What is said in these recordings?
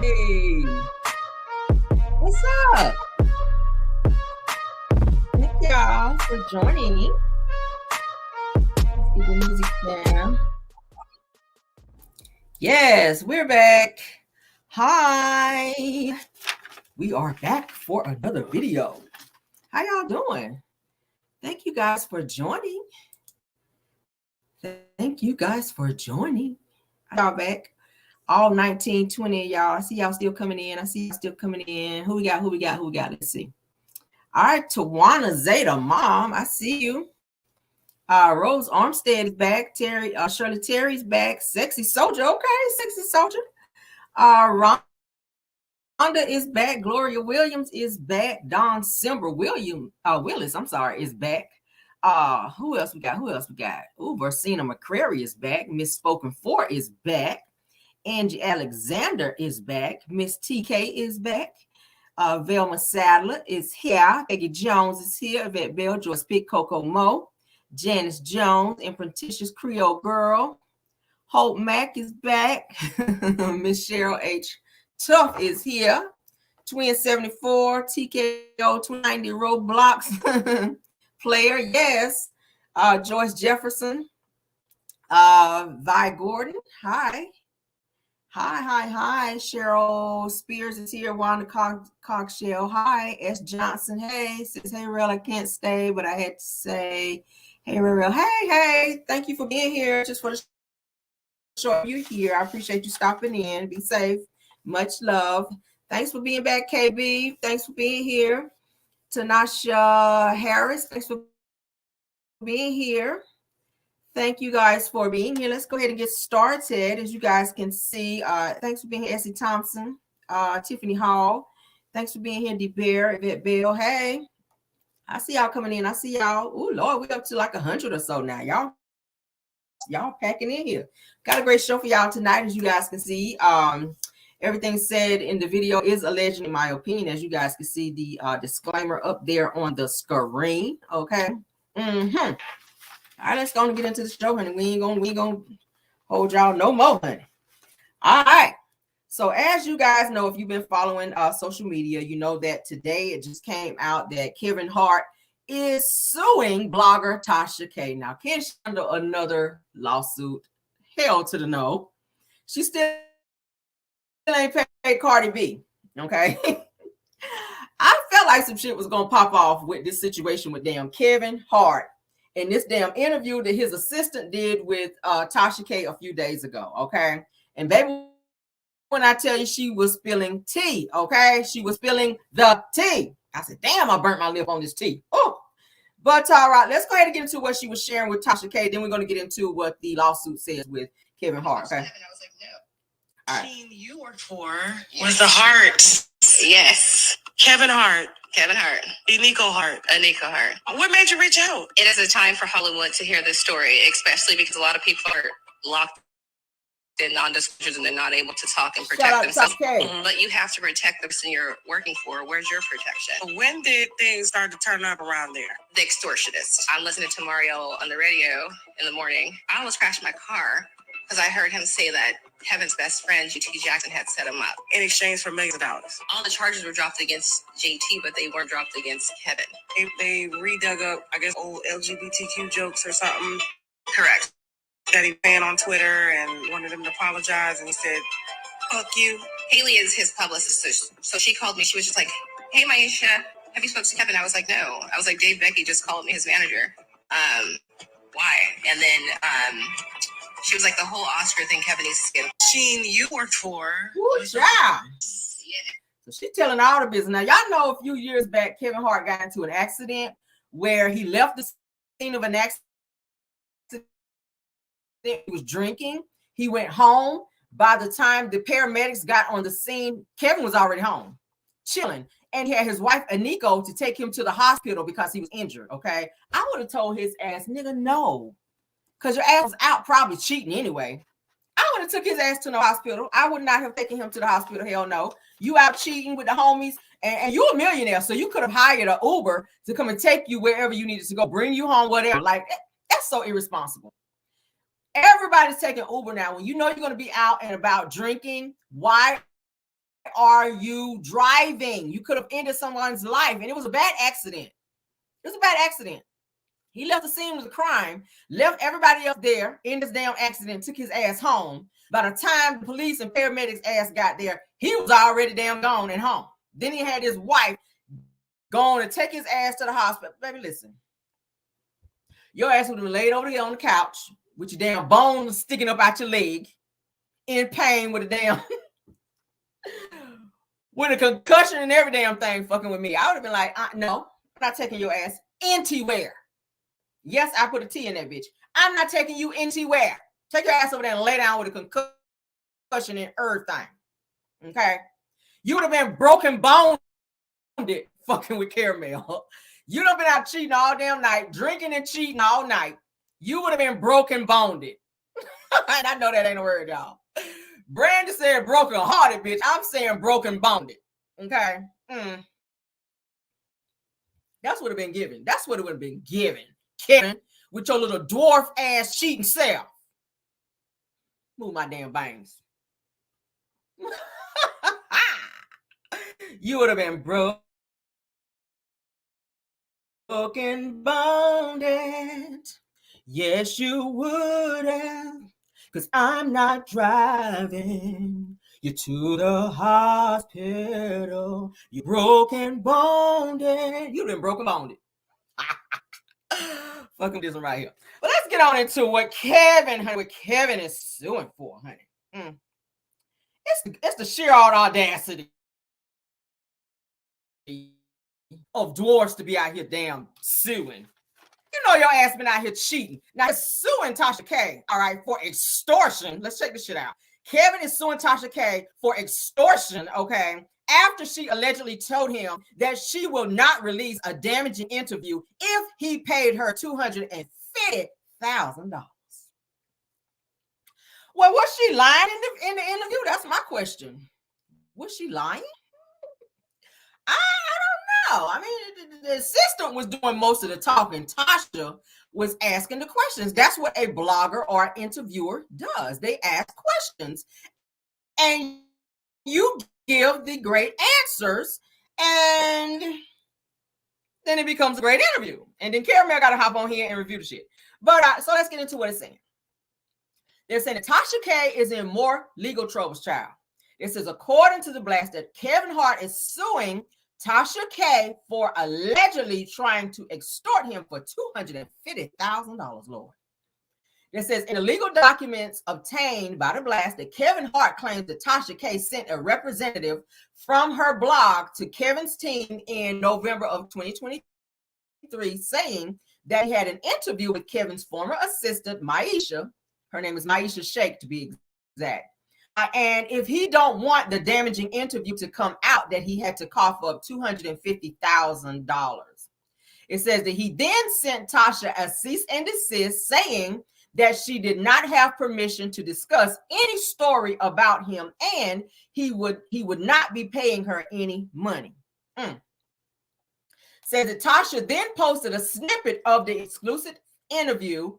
Hey, what's up? Thank y'all for joining. Let's get the music down. Yes, we're back. Hi. We are back for another video. How y'all doing? Thank you guys for joining. Thank you guys for joining. Y'all back. All 19, 20 of y'all. I see y'all still coming in. Who we got? Let's see. All right, Tawana Zeta, Mom, I see you. Rose Armstead is back. Shirley Terry's back. Sexy Soldier, okay, Sexy Soldier. Rhonda is back. Gloria Williams is back. Don Simber Willis, is back. Who else we got? Ooh, Versina McCrary is back. Miss Spoken 4 is back. Angie Alexander is back. Miss TK is back. Velma Sadler is here. Peggy Jones is here. Yvette Bell, Joyce Pitt, Coco Mo. Janice Jones, Imprentitious Creole Girl. Hope Mack is back. Miss Cheryl H. Tuff is here. Twin 74, TKO 290 Roadblocks player, yes. Joyce Jefferson. Vi Gordon, hi. Hi. Cheryl Spears is here. Wanda Cockshell, hi. S. Johnson, hey. Says, hey, Rel, I can't stay, but I had to say, hey, Rel, hey. Thank you for being here. Just for the show you here. I appreciate you stopping in. Be safe. Much love. Thanks for being back, KB. Thanks for being here. Tanasha Harris, thanks for being here. Thank you guys for being here. Let's go ahead and get started. As you guys can see, thanks for being here, Essie Thompson, Tiffany Hall. Thanks for being here, DeBear, Yvette Bell. Hey, I see y'all coming in. I see y'all. Oh, Lord, we're up to like 100 or so now. Y'all packing in here. Got a great show for y'all tonight, as you guys can see. Everything said in the video is alleged, in my opinion, as you guys can see the disclaimer up there on the screen. Okay. All right, let's go and get into the show, honey. We ain't gonna hold y'all no more, honey. All right. So as you guys know, if you've been following social media, you know that today it just came out that Kevin Hart is suing blogger Tasha K. Now, can she handle another lawsuit? Hell to the no. She still ain't paid Cardi B. Okay. I felt like some shit was gonna pop off with this situation with damn Kevin Hart. In this damn interview that his assistant did with Tasha K a few days ago, okay? And baby, when I tell you she was spilling tea, okay? She was spilling the tea. I said, damn, I burnt my lip on this tea. Oh, but all right, let's go ahead and get into what she was sharing with Tasha K. Then we're going to get into what the lawsuit says with Kevin Hart, okay? And I was like, no. All right. The team you worked for was the Harts. Yes. Kevin Hart. Nico Hart. What made you reach out? It is a time for Hollywood to hear this story, especially because a lot of people are locked in non-disclosures and they're not able to talk and protect themselves. But you have to protect the person you're working for. Where's your protection? When did things start to turn up around there? The extortionist. I'm listening to Mario on the radio in the morning. I almost crashed my car because I heard him say that Kevin's best friend, JT Jackson, had set him up. In exchange for millions of dollars. All the charges were dropped against JT, but they weren't dropped against Kevin. They redug up, I guess, old LGBTQ jokes or something. Correct. That he ran on Twitter and wanted him to apologize, and he said, fuck you. Haley is his publicist, so she called me. She was just like, hey, Maisha, have you spoken to Kevin? I was like, no. I was like, Dave Becky just called me, his manager. Why? And then she was like, the whole Oscar thing, Kevin needs to get. Team you worked for. Yeah. So she's telling all the business. Now, y'all know a few years back, Kevin Hart got into an accident where he left the scene of an accident. He was drinking. He went home. By the time the paramedics got on the scene, Kevin was already home, chilling. And he had his wife, Aniko, to take him to the hospital because he was injured, okay? I would have told his ass, nigga, no. Because your ass was out probably cheating anyway. I would have took his ass to the hospital. I would not have taken him to the hospital. Hell no. You out cheating with the homies, and you a millionaire, so you could have hired an Uber to come and take you wherever you needed to go, bring you home, whatever. Like, that's so irresponsible. Everybody's taking Uber now. When you know you're going to be out and about drinking, why are you driving? You could have ended someone's life, and it was a bad accident. It was a bad accident. He left the scene of the crime, left everybody else there in this damn accident, took his ass home. By the time the police and paramedics ass got there, he was already damn gone and home. Then he had his wife going to take his ass to the hospital. Baby, listen. Your ass would have been laid over there on the couch with your damn bones sticking up out your leg, in pain with a damn, with a concussion and every damn thing fucking with me. I would have been like, no, I'm not taking your ass anywhere. Yes, I put a T in that bitch. I'm not taking you anywhere. Take your ass over there and lay down with a concussion and everything. Okay? You would have been broken boned fucking with Caramel. You done been out cheating all damn night, drinking and cheating all night. You would have been broken boned. And I know that ain't a word, y'all. Brandon said broken hearted, bitch. I'm saying broken boned. Okay? That's what it been given. That's what it would have been given. Kevin, with your little dwarf ass cheating self. Move my damn bangs. You would have been broken boned. Yes, you would have. Because I'm not driving you to the hospital. You broken boned. You've been broken boned. Fucking this one right here. But let's get on into what Kevin is suing for, honey. It's the sheer audacity of dwarfs to be out here damn suing. You know your ass been out here cheating. Now he's suing Tasha K, all right, for extortion. Let's check this shit out. Kevin is suing Tasha K for extortion, okay, after she allegedly told him that she will not release a damaging interview if he paid her $250,000. Well, was she lying in the interview? That's my question. Was she lying? I don't know. I mean, the assistant was doing most of the talking. Tasha was asking the questions. That's what a blogger or interviewer does. They ask questions, and you give the great answers, and then it becomes a great interview. And then Caramel got to hop on here and review the shit. But so let's get into what it's saying. They're saying that Tasha K is in more legal troubles, child. It says, according to the blast, that Kevin Hart is suing Tasha K for allegedly trying to extort him for $250,000, Lord. It says in the legal documents obtained by the blast that Kevin Hart claims that Tasha K sent a representative from her blog to Kevin's team in November of 2023 saying that he had an interview with Kevin's former assistant, Maisha. Her name is Maisha Sheikh, to be exact. And if he don't want the damaging interview to come out, that he had to cough up $250,000. It says that he then sent Tasha a cease and desist saying that she did not have permission to discuss any story about him and he would not be paying her any money. Says that Tasha then posted a snippet of the exclusive interview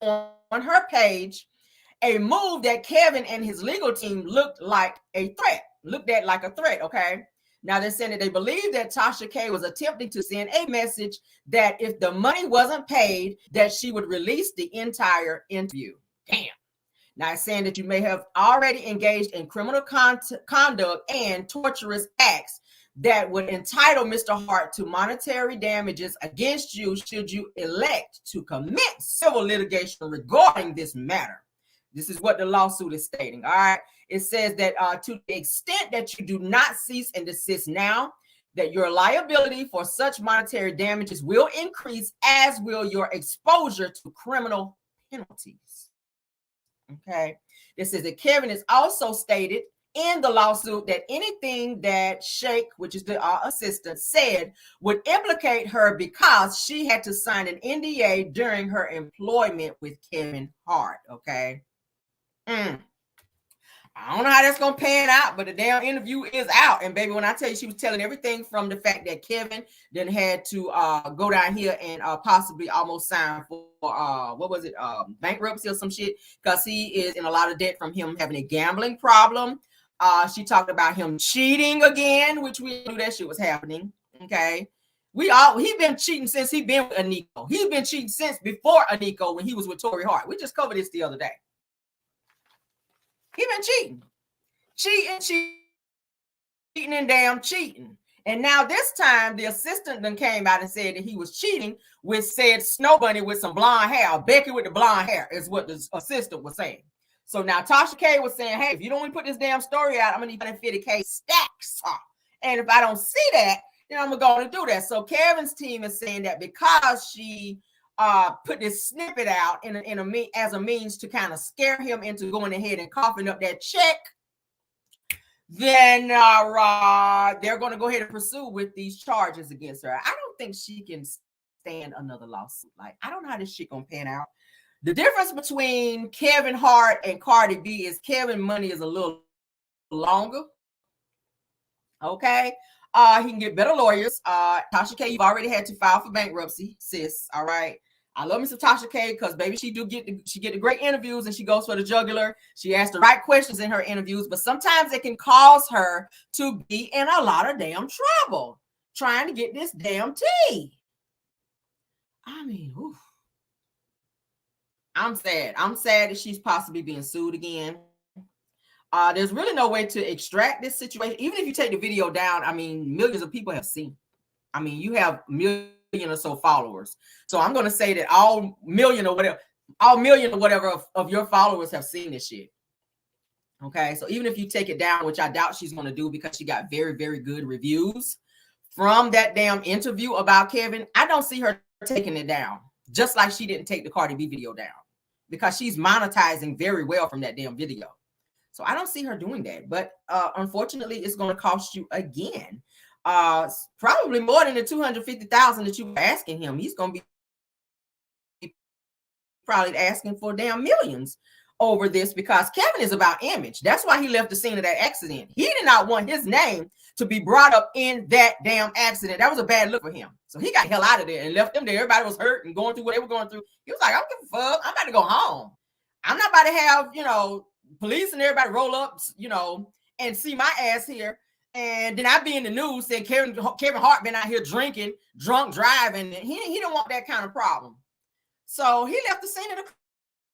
on her page, a move that Kevin and his legal team looked at like a threat, okay? Now they're saying that they believe that Tasha K was attempting to send a message that if the money wasn't paid, that she would release the entire interview. Damn. Now it's saying that you may have already engaged in criminal conduct and torturous acts that would entitle Mr. Hart to monetary damages against you should you elect to commit civil litigation regarding this matter. This is what the lawsuit is stating, all right? It says that to the extent that you do not cease and desist now, that your liability for such monetary damages will increase, as will your exposure to criminal penalties, okay? This says that Kevin is also stated in the lawsuit that anything that Sheikh, which is the assistant, said would implicate her because she had to sign an NDA during her employment with Kevin Hart, okay? I don't know how that's gonna pan out, but the damn interview is out. And baby, when I tell you, she was telling everything from the fact that Kevin then had to go down here and possibly almost sign for bankruptcy or some shit, because he is in a lot of debt from him having a gambling problem. She talked about him cheating again, which we knew that shit was happening. Okay. He been cheating since he been with Aniko. He's been cheating since before Aniko when he was with Tori Hart. We just covered this the other day. He been cheating and damn cheating. And now this time the assistant then came out and said that he was cheating with said Snow Bunny with some blonde hair. Becky with the blonde hair is what the assistant was saying. So now Tasha K was saying, hey, if you don't want to put this damn story out, I'm going to need 150K stacks. And if I don't see that, then I'm going to do that. So Kevin's team is saying that because she put this snippet out as a means to kind of scare him into going ahead and coughing up that check, then they're going to go ahead and pursue with these charges against her. I don't think she can stand another lawsuit. Like, I don't know how this shit going to pan out. The difference between Kevin Hart and Cardi B is Kevin money is a little longer. Okay. He can get better lawyers. Tasha K, you've already had to file for bankruptcy, sis. All right. I love me some Tasha K because baby, she get the great interviews and she goes for the jugular. She asks the right questions in her interviews, but sometimes it can cause her to be in a lot of damn trouble trying to get this damn tea. I mean, oof. I'm sad. I'm sad that she's possibly being sued again. There's really no way to extract this situation. Even if you take the video down, I mean, millions of people have seen. I mean, you have million or so followers. So I'm going to say that all million or whatever of your followers have seen this shit. Okay. So even if you take it down, which I doubt she's going to do because she got very, very good reviews from that damn interview about Kevin, I don't see her taking it down. Just like she didn't take the Cardi B video down because she's monetizing very well from that damn video. So I don't see her doing that. But unfortunately, it's going to cost you again. Probably more than the $250,000 that you were asking him. He's going to be probably asking for damn millions over this because Kevin is about image. That's why he left the scene of that accident. He did not want his name to be brought up in that damn accident. That was a bad look for him. So he got the hell out of there and left them there. Everybody was hurt and going through what they were going through. He was like, I don't give a fuck. I'm about to go home. I'm not about to have, police and everybody roll up, and see my ass here. And then I be in the news saying Kevin Hart been out here drinking, drunk driving. And he didn't want that kind of problem. So he left the scene of the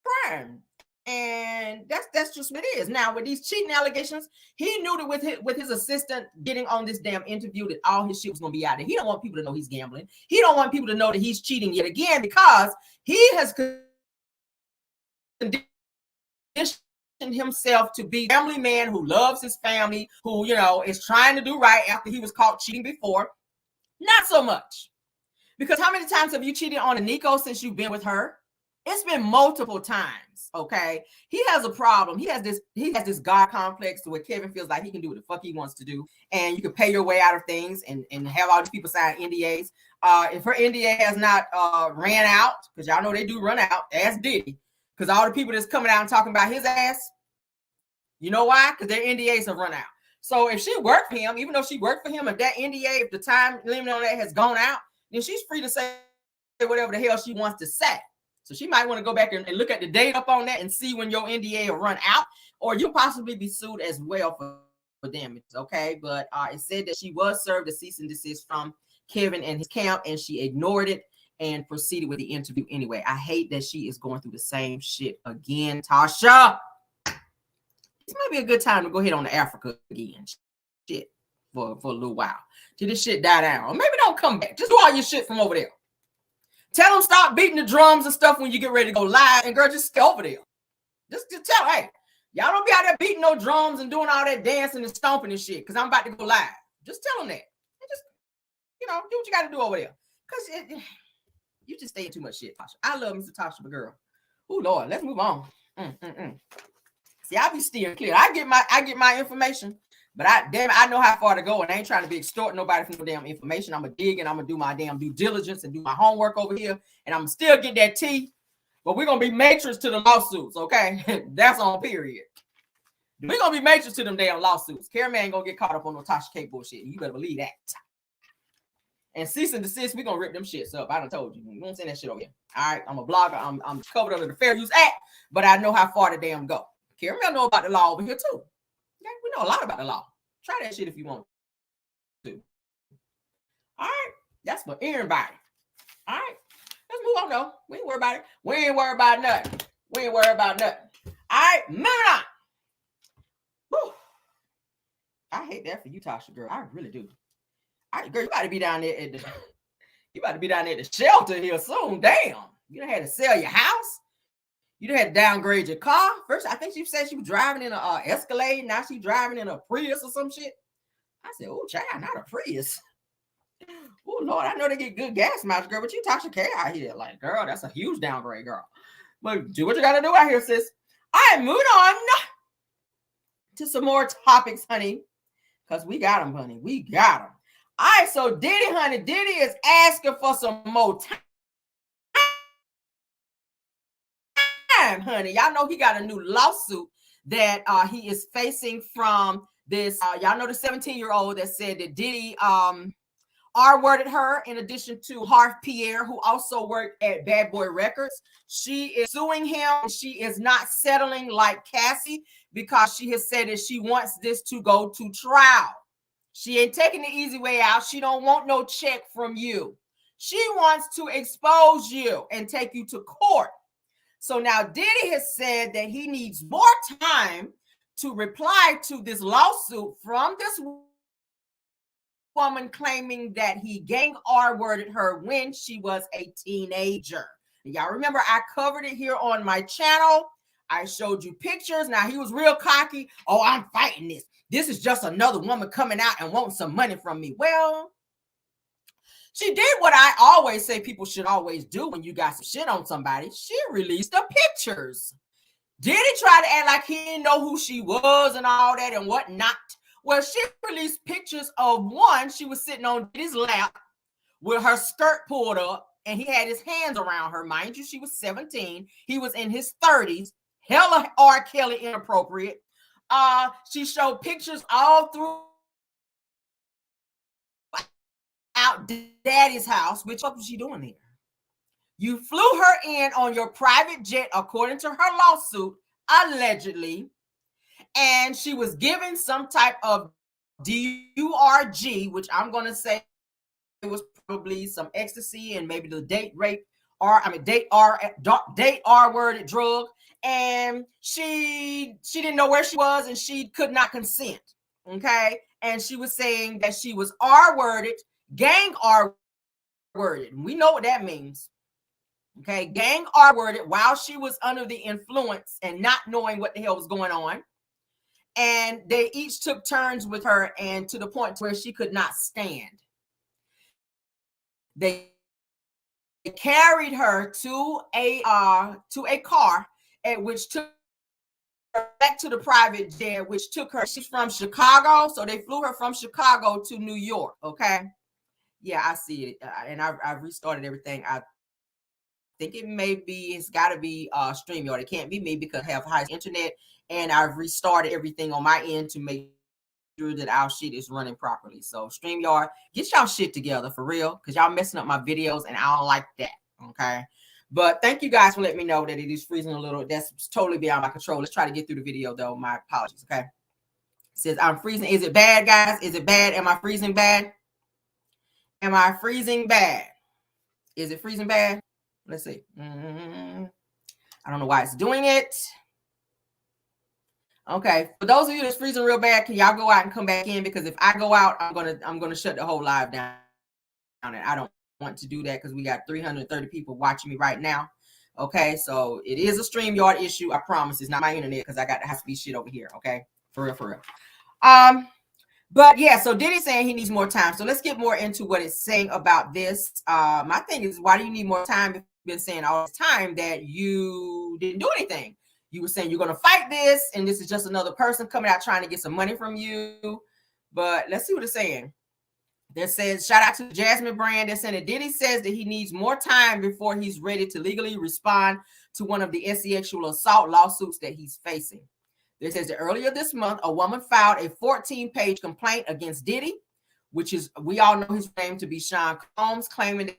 crime. And that's just what it is. Now, with these cheating allegations, he knew that with his assistant getting on this damn interview that all his shit was going to be out there. He don't want people to know he's gambling. He don't want people to know that he's cheating yet again because he has conditioned himself to be a family man who loves his family, who, is trying to do right after he was caught cheating before. Not so much. Because how many times have you cheated on Aniko since you've been with her? It's been multiple times, okay? He has a problem. He has this God complex to where Kevin feels like he can do what the fuck he wants to do. And you can pay your way out of things and have all these people sign NDAs. If her NDA has not ran out, because y'all know they do run out, ask Diddy. Because all the people that's coming out and talking about his ass, you know why? Because their NDAs have run out. So if she worked for him, even though she worked for him, if that NDA, if the time limit on that has gone out, then she's free to say whatever the hell she wants to say. So she might want to go back and look at the date up on that and see when your NDA will run out, or you'll possibly be sued as well for damage, okay? But it said that she was served a cease and desist from Kevin and his camp, and she ignored it and proceeded with the interview anyway. I hate that she is going through the same shit again, Tasha. This might be a good time to go ahead on to Africa again. Shit, for a little while. Till this shit die down. Or maybe don't come back. Just do all your shit from over there. Tell them stop beating the drums and stuff when you get ready to go live. And girl, just stay over there. Just tell, hey, y'all don't be out there beating no drums and doing all that dancing and stomping and shit because I'm about to go live. Just tell them that. And just, do what you got to do over there. Because you just stay in too much shit, Tasha. I love Mr. Tasha, but girl. Oh, Lord, let's move on. See, I be steering clear. I get my information, but I know how far to go, and I ain't trying to be extorting nobody from no damn information. I'm gonna dig and I'm gonna do my damn due diligence and do my homework over here, and I'm still get that tea. But we're gonna be matrix to the lawsuits, okay? That's on period. We're gonna be matrix to them damn lawsuits. Carrie ain't gonna get caught up on no Tasha K bullshit. You better believe that. And cease and desist, we're gonna rip them shits up. I done told you. You won't send that shit over here. All right, I'm a blogger. I'm covered under the Fair Use Act, but I know how far the damn go. Carrie know about the law over here too. Okay, we know a lot about the law. Try that shit if you want to. All right, that's for everybody. All right, let's move on though. We ain't worried about it. We ain't worried about nothing. We ain't worried about nothing. All right, moving on. Whew. I hate that for you, Tasha, girl. I really do. Girl, you got to be down there at the you about to be down there at the shelter here soon. Damn. You done had to sell your house. You done had to downgrade your car. First, I think she said she was driving in a Escalade. Now she's driving in a Prius or some shit. I said, oh, child, not a Prius. Oh, Lord, I know they get good gas mileage, girl, but you Tasha K out here. Like, girl, that's a huge downgrade, girl. But do what you got to do out here, sis. All right, moving on to some more topics, honey, because we got them, honey. We got them. All right, so Diddy, honey, Diddy is asking for some more time, honey. Y'all know he got a new lawsuit that he is facing from this. Y'all know the 17-year-old that said that Diddy R-worded her, in addition to Hart Pierre, who also worked at Bad Boy Records. She is suing him. She is not settling like Cassie because she has said that she wants this to go to trial. She ain't taking the easy way out. She don't want no check from you. She wants to expose you and take you to court. So now Diddy has said that he needs more time to reply to this lawsuit from this woman claiming that he gang R-worded her when she was a teenager. Y'all remember I covered it here on my channel. I showed you pictures. Now he was real cocky. Oh, I'm fighting this. This is just another woman coming out and wanting some money from me. Well, she did what I always say people should always do when you got some shit on somebody. She released the pictures. Diddy tried to act like he didn't know who she was and all that and whatnot. Well, she released pictures of one. She was sitting on Diddy's lap with her skirt pulled up, and he had his hands around her. Mind you, she was 17. He was in his 30s. Hella R. Kelly inappropriate. She showed pictures all through out Daddy's house. Which what was she doing there? You flew her in on your private jet, according to her lawsuit, allegedly. And she was given some type of DURG, which I'm going to say it was probably some ecstasy and maybe the date R-worded drug. And she didn't know where she was and she could not consent. Okay. And she was saying that she was R-worded, gang R-worded. We know what that means. Okay. Gang R-worded while she was under the influence and not knowing what the hell was going on. And they each took turns with her, and to the point where she could not stand. They carried her to a car, at which took her back to the private jet, which took her. She's from Chicago, so they flew her from Chicago to New York. Okay, yeah, I see it, and I've restarted everything. I think it's got to be StreamYard. It can't be me because I have high internet. And I've restarted everything on my end to make sure that our shit is running properly. So StreamYard, get y'all shit together for real, because y'all messing up my videos and I don't like that. Okay. But thank you guys for letting me know that it is freezing a little. That's totally beyond my control. Let's try to get through the video though. My apologies. Okay. It says I'm freezing. Is it bad, guys? Is it bad? Am I freezing bad? Am I freezing bad? Is it freezing bad? Let's see. I don't know why it's doing it. Okay, for those of you that's freezing real bad, can y'all go out and come back in? Because if I go out, I'm gonna shut the whole live down, and I don't want to do that because we got 330 people watching me right now. Okay, so it is a StreamYard issue. I promise it's not my internet because I got the high-speed shit over here. Okay, for real. But yeah, so Diddy's saying he needs more time. So let's get more into what it's saying about this. My thing is, why do you need more time if you've been saying all this time that you didn't do anything? You were saying you're going to fight this, and this is just another person coming out trying to get some money from you. But let's see what it's saying. That says, shout out to Jasmine Brand. They're saying that Diddy says that he needs more time before he's ready to legally respond to one of the sexual assault lawsuits that he's facing. It says that earlier this month, a woman filed a 14-page complaint against Diddy, which is, we all know his name to be Sean Combs, claiming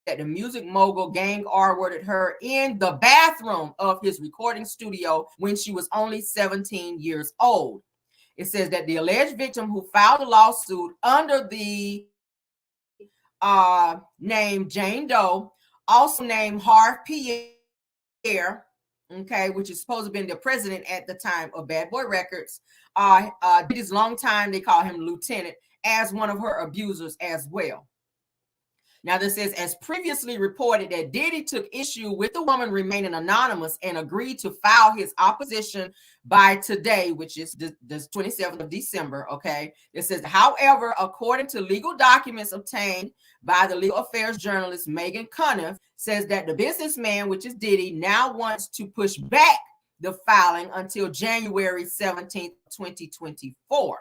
that the music mogul gang R-worded her in the bathroom of his recording studio when she was only 17 years old. It says that the alleged victim who filed a lawsuit under the name Jane Doe, also named Hart Pierre, okay, which is supposed to have been the president at the time of Bad Boy Records. Diddy's long time, they call him Lieutenant, as one of her abusers as well. Now, this says, as previously reported, that Diddy took issue with the woman remaining anonymous and agreed to file his opposition by today, which is the 27th of December, okay? It says, however, according to legal documents obtained by the legal affairs journalist Megan Cunniff, says that the businessman, which is Diddy, now wants to push back the filing until January 17th, 2024.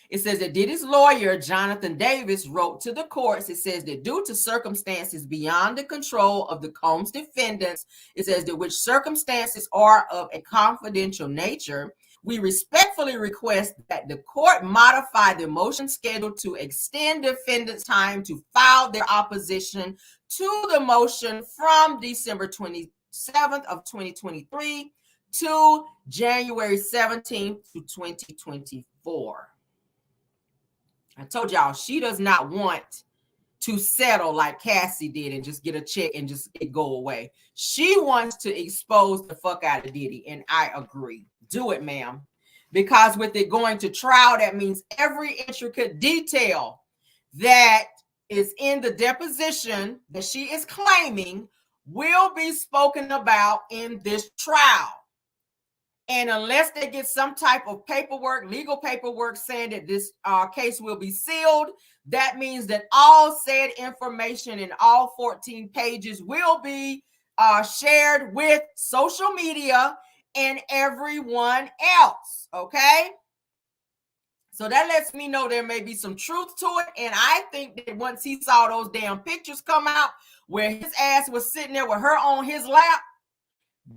It says that Diddy's lawyer, Jonathan Davis, wrote to the courts. It says that due to circumstances beyond the control of the Combs defendants, it says that which circumstances are of a confidential nature, we respectfully request that the court modify the motion schedule to extend defendants' time to file their opposition to the motion from December 27th of 2023 to January 17th to 2024. I told y'all, she does not want to settle like Cassie did and just get a check and just go away. She wants to expose the fuck out of Diddy, and I agree. Do it, ma'am. Because with it going to trial, that means every intricate detail that is in the deposition that she is claiming will be spoken about in this trial. And unless they get some type of paperwork, legal paperwork saying that this case will be sealed, that means that all said information in all 14 pages will be shared with social media and everyone else, okay? So that lets me know there may be some truth to it. And I think that once he saw those damn pictures come out where his ass was sitting there with her on his lap,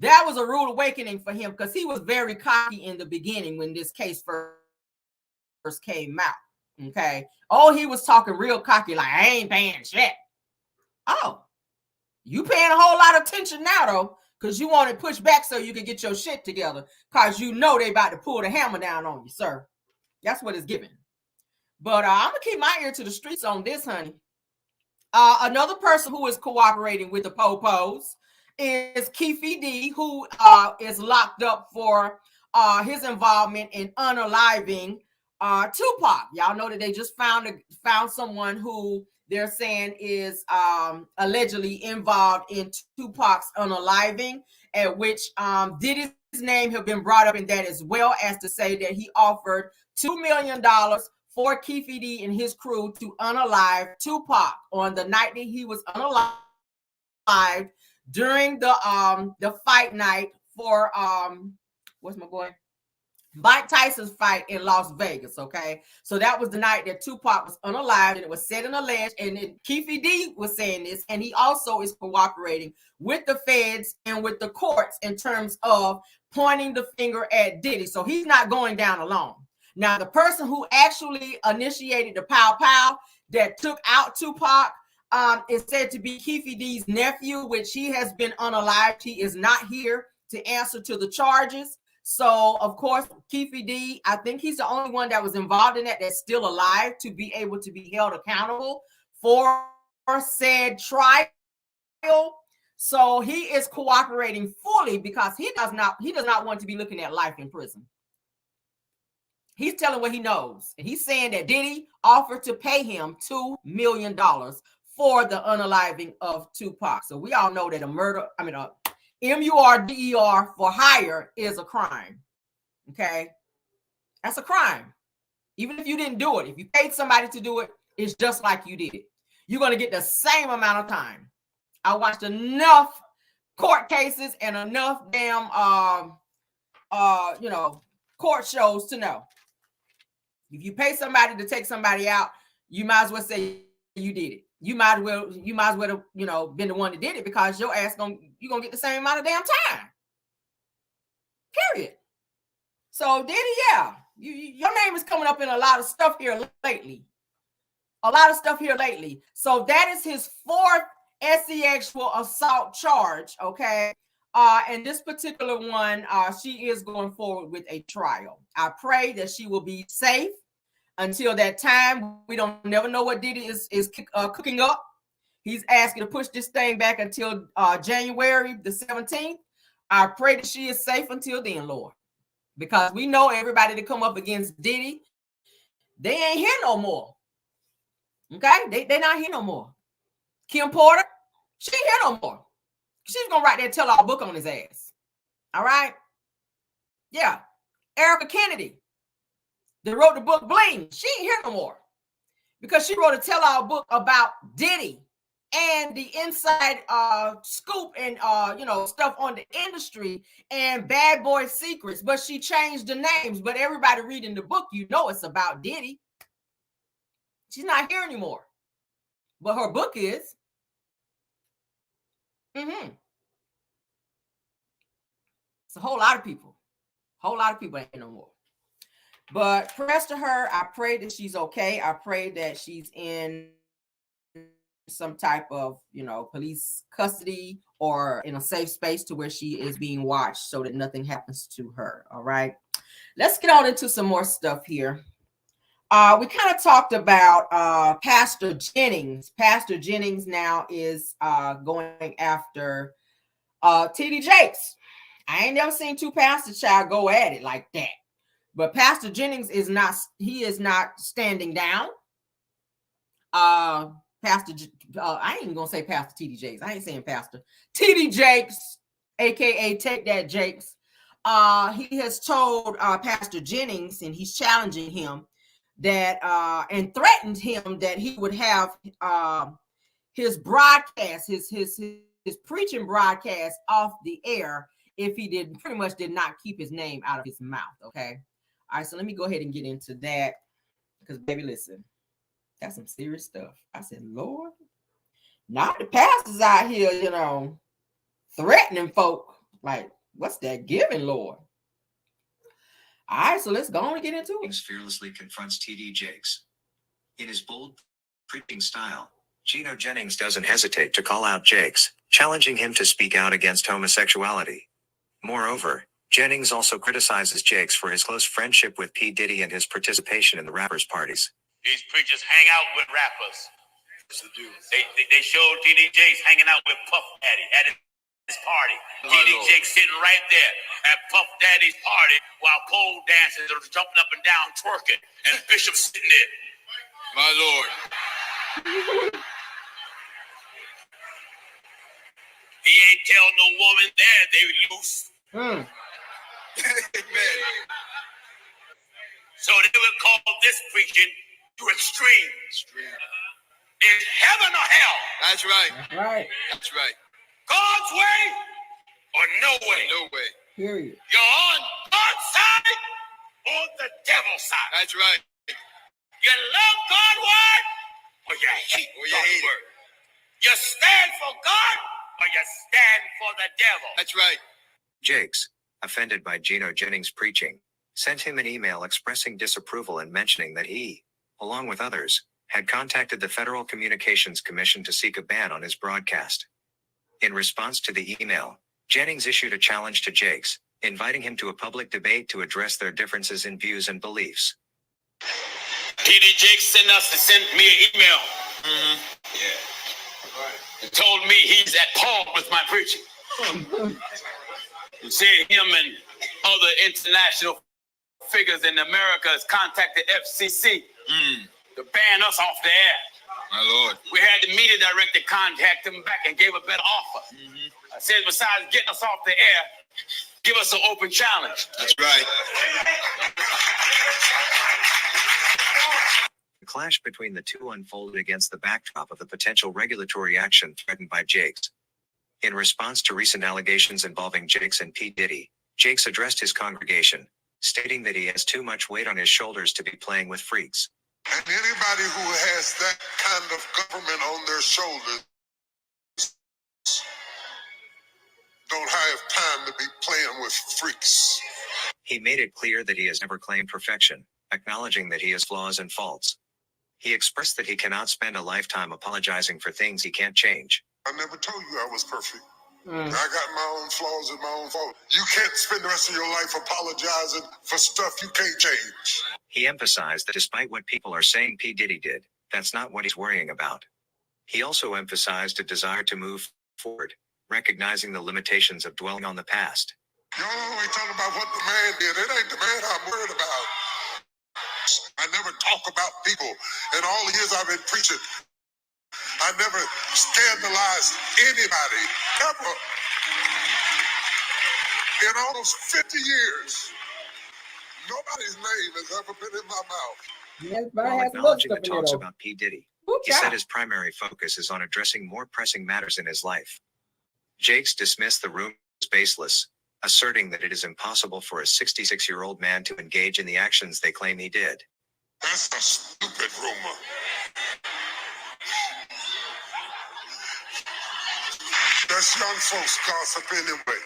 that was a rude awakening for him, because he was very cocky in the beginning when this case first came out. Okay. Oh, he was talking real cocky, like, I ain't paying shit. Oh, you paying a whole lot of attention now, though, because you want to push back so you can get your shit together, because you know they about to pull the hammer down on you, sir. That's what it's giving. But I'm going to keep my ear to the streets on this, honey. Another person who is cooperating with the Popos is Keefe D, who is locked up for his involvement in unaliving Tupac. Y'all know that they just found someone who they're saying is allegedly involved in Tupac's unaliving, at which Diddy's name have been brought up in that, as well as to say that he offered $2 million for Keefe D and his crew to unalive Tupac on the night that he was unalived, during the fight night for what's my boy Mike Tyson's fight in Las Vegas. Okay, so that was the night that Tupac was unalived, and it was said and alleged, and Keefe D was saying this, and he also is cooperating with the feds and with the courts in terms of pointing the finger at Diddy. So he's not going down alone. Now, the person who actually initiated the pow that took out Tupac is said to be Keefe D's nephew, which he has been unalived. He is not here to answer to the charges. So, of course, Keefe D, I think he's the only one that was involved in that's still alive to be able to be held accountable for said trial. So he is cooperating fully because he does not want to be looking at life in prison. He's telling what he knows. And he's saying that Diddy offered to pay him $2 million for the unaliving of Tupac. So we all know that a murder, MURDER for hire is a crime. Okay? That's a crime. Even if you didn't do it, if you paid somebody to do it, it's just like you did it. You're going to get the same amount of time. I watched enough court cases and enough damn court shows to know. If you pay somebody to take somebody out, you might as well say you did it. You might as well have, been the one that did it, because your ass you're gonna get the same amount of damn time. Period. So Diddy, yeah, your name is coming up in a lot of stuff here lately. So that is his fourth sexual assault charge. Okay. And this particular one, she is going forward with a trial. I pray that she will be safe until that time. We don't never know what Diddy is cooking up. He's asking to push this thing back until January the 17th. I pray that she is safe until then, Lord, because we know everybody that come up against Diddy, they ain't here no more. Okay, they not here no more. Kim Porter, she ain't here no more. She's gonna write that tell-all book on his ass. All right. Yeah. Erica Kennedy, that wrote the book Bling, she ain't here no more because she wrote a tell-all book about Diddy and the inside scoop and stuff on the industry and bad boy secrets. But she changed the names. But everybody reading the book, it's about Diddy. She's not here anymore. But her book is. It's a whole lot of people. Ain't no more. But prayers to her. I pray that she's okay. I pray that she's in some type of, police custody or in a safe space to where she is being watched so that nothing happens to her. All right. Let's get on into some more stuff here. We kind of talked about Pastor Jennings. Pastor Jennings now is going after T.D. Jakes. I ain't never seen two pastors child go at it like that. But Pastor Jennings is not standing down. I ain't even gonna say Pastor T.D. Jakes. I ain't saying Pastor T.D. Jakes, aka Take That Jakes. He has told Pastor Jennings, and he's challenging him that and threatened him that he would have his broadcast, his preaching broadcast off the air if he pretty much did not keep his name out of his mouth. Okay. All right, so let me go ahead and get into that because, baby, listen, that's some serious stuff. I said, Lord, not the pastors out here, threatening folk. Like, what's that giving, Lord? All right, so let's go on and get into it. Fearlessly confronts T.D. Jakes. In his bold, preaching style, Jennings doesn't hesitate to call out Jakes, challenging him to speak out against homosexuality. Moreover, Jennings also criticizes Jakes for his close friendship with P. Diddy and his participation in the rappers' parties. These preachers hang out with rappers. They showed T.D. Jakes hanging out with Puff Daddy at his party. T.D. Jakes sitting right there at Puff Daddy's party while pole dancers are jumping up and down twerking, and Bishop sitting there. My Lord. He ain't tell no woman there they loose. Amen. So they would call this preaching to extreme. Is heaven or hell? That's right. That's right. God's way or no way? No way. Period. You're on God's side or the devil's side. That's right. You love God's word or you hate God's word. You stand for God or you stand for the devil. That's right. Jakes, offended by Jennings' preaching, sent him an email expressing disapproval and mentioning that he, along with others, had contacted the Federal Communications Commission to seek a ban on his broadcast. In response to the email, Jennings issued a challenge to Jakes, inviting him to a public debate to address their differences in views and beliefs. T.D. Jakes sent me an email. He told me he's at fault with my preaching. He said him and other international figures in America has contacted FCC to ban us off the air. My Lord. We had the media director contact him back and gave a better offer. I said, besides getting us off the air, give us an open challenge. That's right. The clash between the two unfolded against the backdrop of the potential regulatory action threatened by Jakes. In response to recent allegations involving Jakes and P. Diddy, Jakes addressed his congregation, stating that he has too much weight on his shoulders to be playing with freaks. And anybody who has that kind of government on their shoulders don't have time to be playing with freaks. He made it clear that he has never claimed perfection, acknowledging that he has flaws and faults. He expressed that he cannot spend a lifetime apologizing for things he can't change. I never told you I was perfect. I got my own flaws and my own faults. You can't spend the rest of your life apologizing for stuff you can't change. He emphasized that despite what people are saying P. Diddy did, that's not what he's worrying about. He also emphasized a desire to move forward, recognizing the limitations of dwelling on the past. Y'all always talking about what the man did. It ain't the man I'm worried about. I never talk about people. In all the years I've been preaching, I never scandalized anybody, ever. In almost 50 years, nobody's name has ever been in my mouth. Yes, While acknowledging the talks about P. Diddy, he said his primary focus is on addressing more pressing matters in his life. Jakes dismissed the rumors as baseless, asserting that it is impossible for a 66-year-old man to engage in the actions they claim he did. That's a stupid rumor. That's young folks gossip anyway.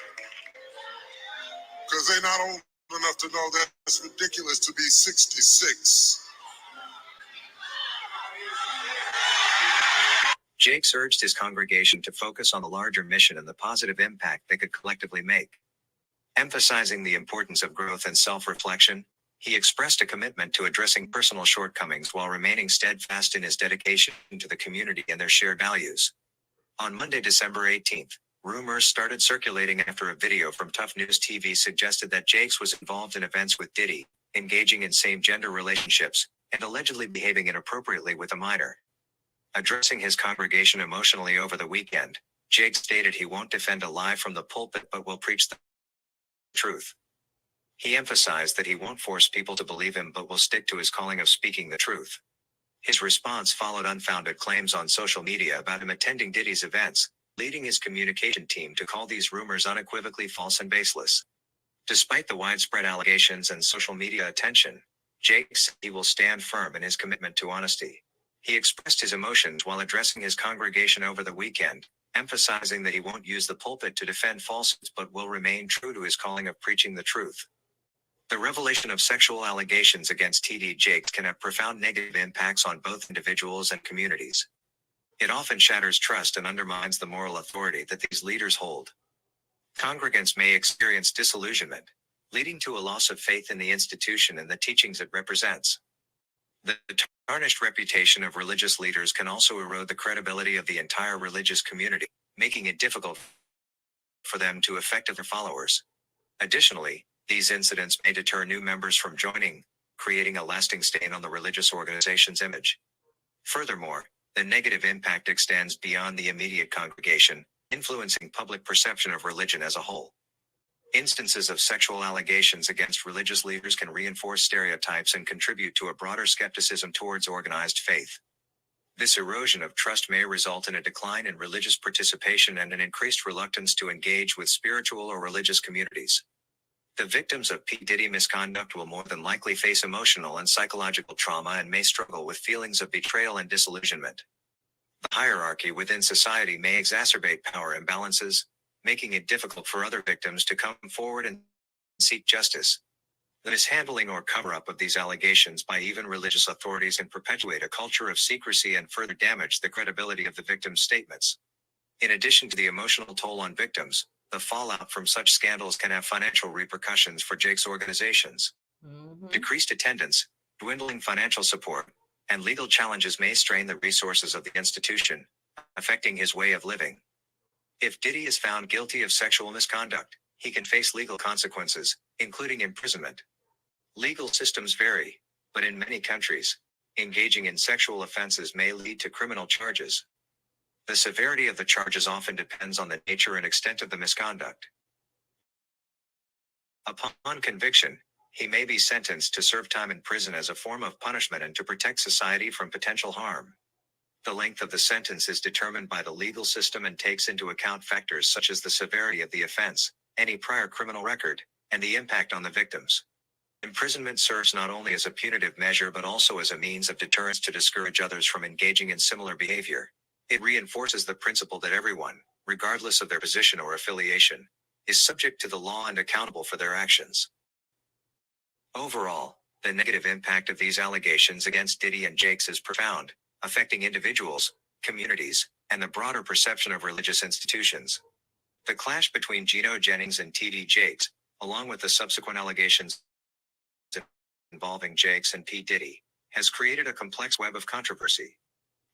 Because they're not old enough to know that it's ridiculous to be 66. Jakes urged his congregation to focus on the larger mission and the positive impact they could collectively make. Emphasizing the importance of growth and self-reflection, he expressed a commitment to addressing personal shortcomings while remaining steadfast in his dedication to the community and their shared values. On Monday, December 18th, rumors started circulating after a video from Tough News TV suggested that Jakes was involved in events with Diddy, engaging in same-gender relationships, and allegedly behaving inappropriately with a minor. Addressing his congregation emotionally over the weekend, Jakes stated he won't defend a lie from the pulpit but will preach the truth. He emphasized that he won't force people to believe him but will stick to his calling of speaking the truth. His response followed unfounded claims on social media about him attending Diddy's events, leading his communication team to call these rumors unequivocally false and baseless. Despite the widespread allegations and social media attention, Jakes said he will stand firm in his commitment to honesty. He expressed his emotions while addressing his congregation over the weekend, emphasizing that he won't use the pulpit to defend falsehoods but will remain true to his calling of preaching the truth. The revelation of sexual allegations against T.D. Jakes can have profound negative impacts on both individuals and communities. It often shatters trust and undermines the moral authority that these leaders hold. Congregants may experience disillusionment, leading to a loss of faith in the institution and the teachings it represents. The tarnished reputation of religious leaders can also erode the credibility of the entire religious community, making it difficult for them to affect their followers. Additionally, these incidents may deter new members from joining, creating a lasting stain on the religious organization's image. Furthermore, the negative impact extends beyond the immediate congregation, influencing public perception of religion as a whole. Instances of sexual allegations against religious leaders can reinforce stereotypes and contribute to a broader skepticism towards organized faith. This erosion of trust may result in a decline in religious participation and an increased reluctance to engage with spiritual or religious communities. The victims of P. Diddy misconduct will more than likely face emotional and psychological trauma and may struggle with feelings of betrayal and disillusionment. The hierarchy within society may exacerbate power imbalances, making it difficult for other victims to come forward and seek justice. The mishandling or cover-up of these allegations by even religious authorities can perpetuate a culture of secrecy and further damage the credibility of the victims' statements. In addition to the emotional toll on victims, the fallout from such scandals can have financial repercussions for Jake's organizations. Decreased attendance, dwindling financial support, and legal challenges may strain the resources of the institution, affecting his way of living. If Diddy is found guilty of sexual misconduct, he can face legal consequences, including imprisonment. Legal systems vary, but in many countries, engaging in sexual offenses may lead to criminal charges. The severity of the charges often depends on the nature and extent of the misconduct. Upon conviction, he may be sentenced to serve time in prison as a form of punishment and to protect society from potential harm. The length of the sentence is determined by the legal system and takes into account factors such as the severity of the offense, any prior criminal record, and the impact on the victims. Imprisonment serves not only as a punitive measure but also as a means of deterrence to discourage others from engaging in similar behavior. It reinforces the principle that everyone, regardless of their position or affiliation, is subject to the law and accountable for their actions. Overall, the negative impact of these allegations against Diddy and Jakes is profound, affecting individuals, communities, and the broader perception of religious institutions. The clash between Gino Jennings and T.D. Jakes, along with the subsequent allegations involving Jakes and P. Diddy, has created a complex web of controversy.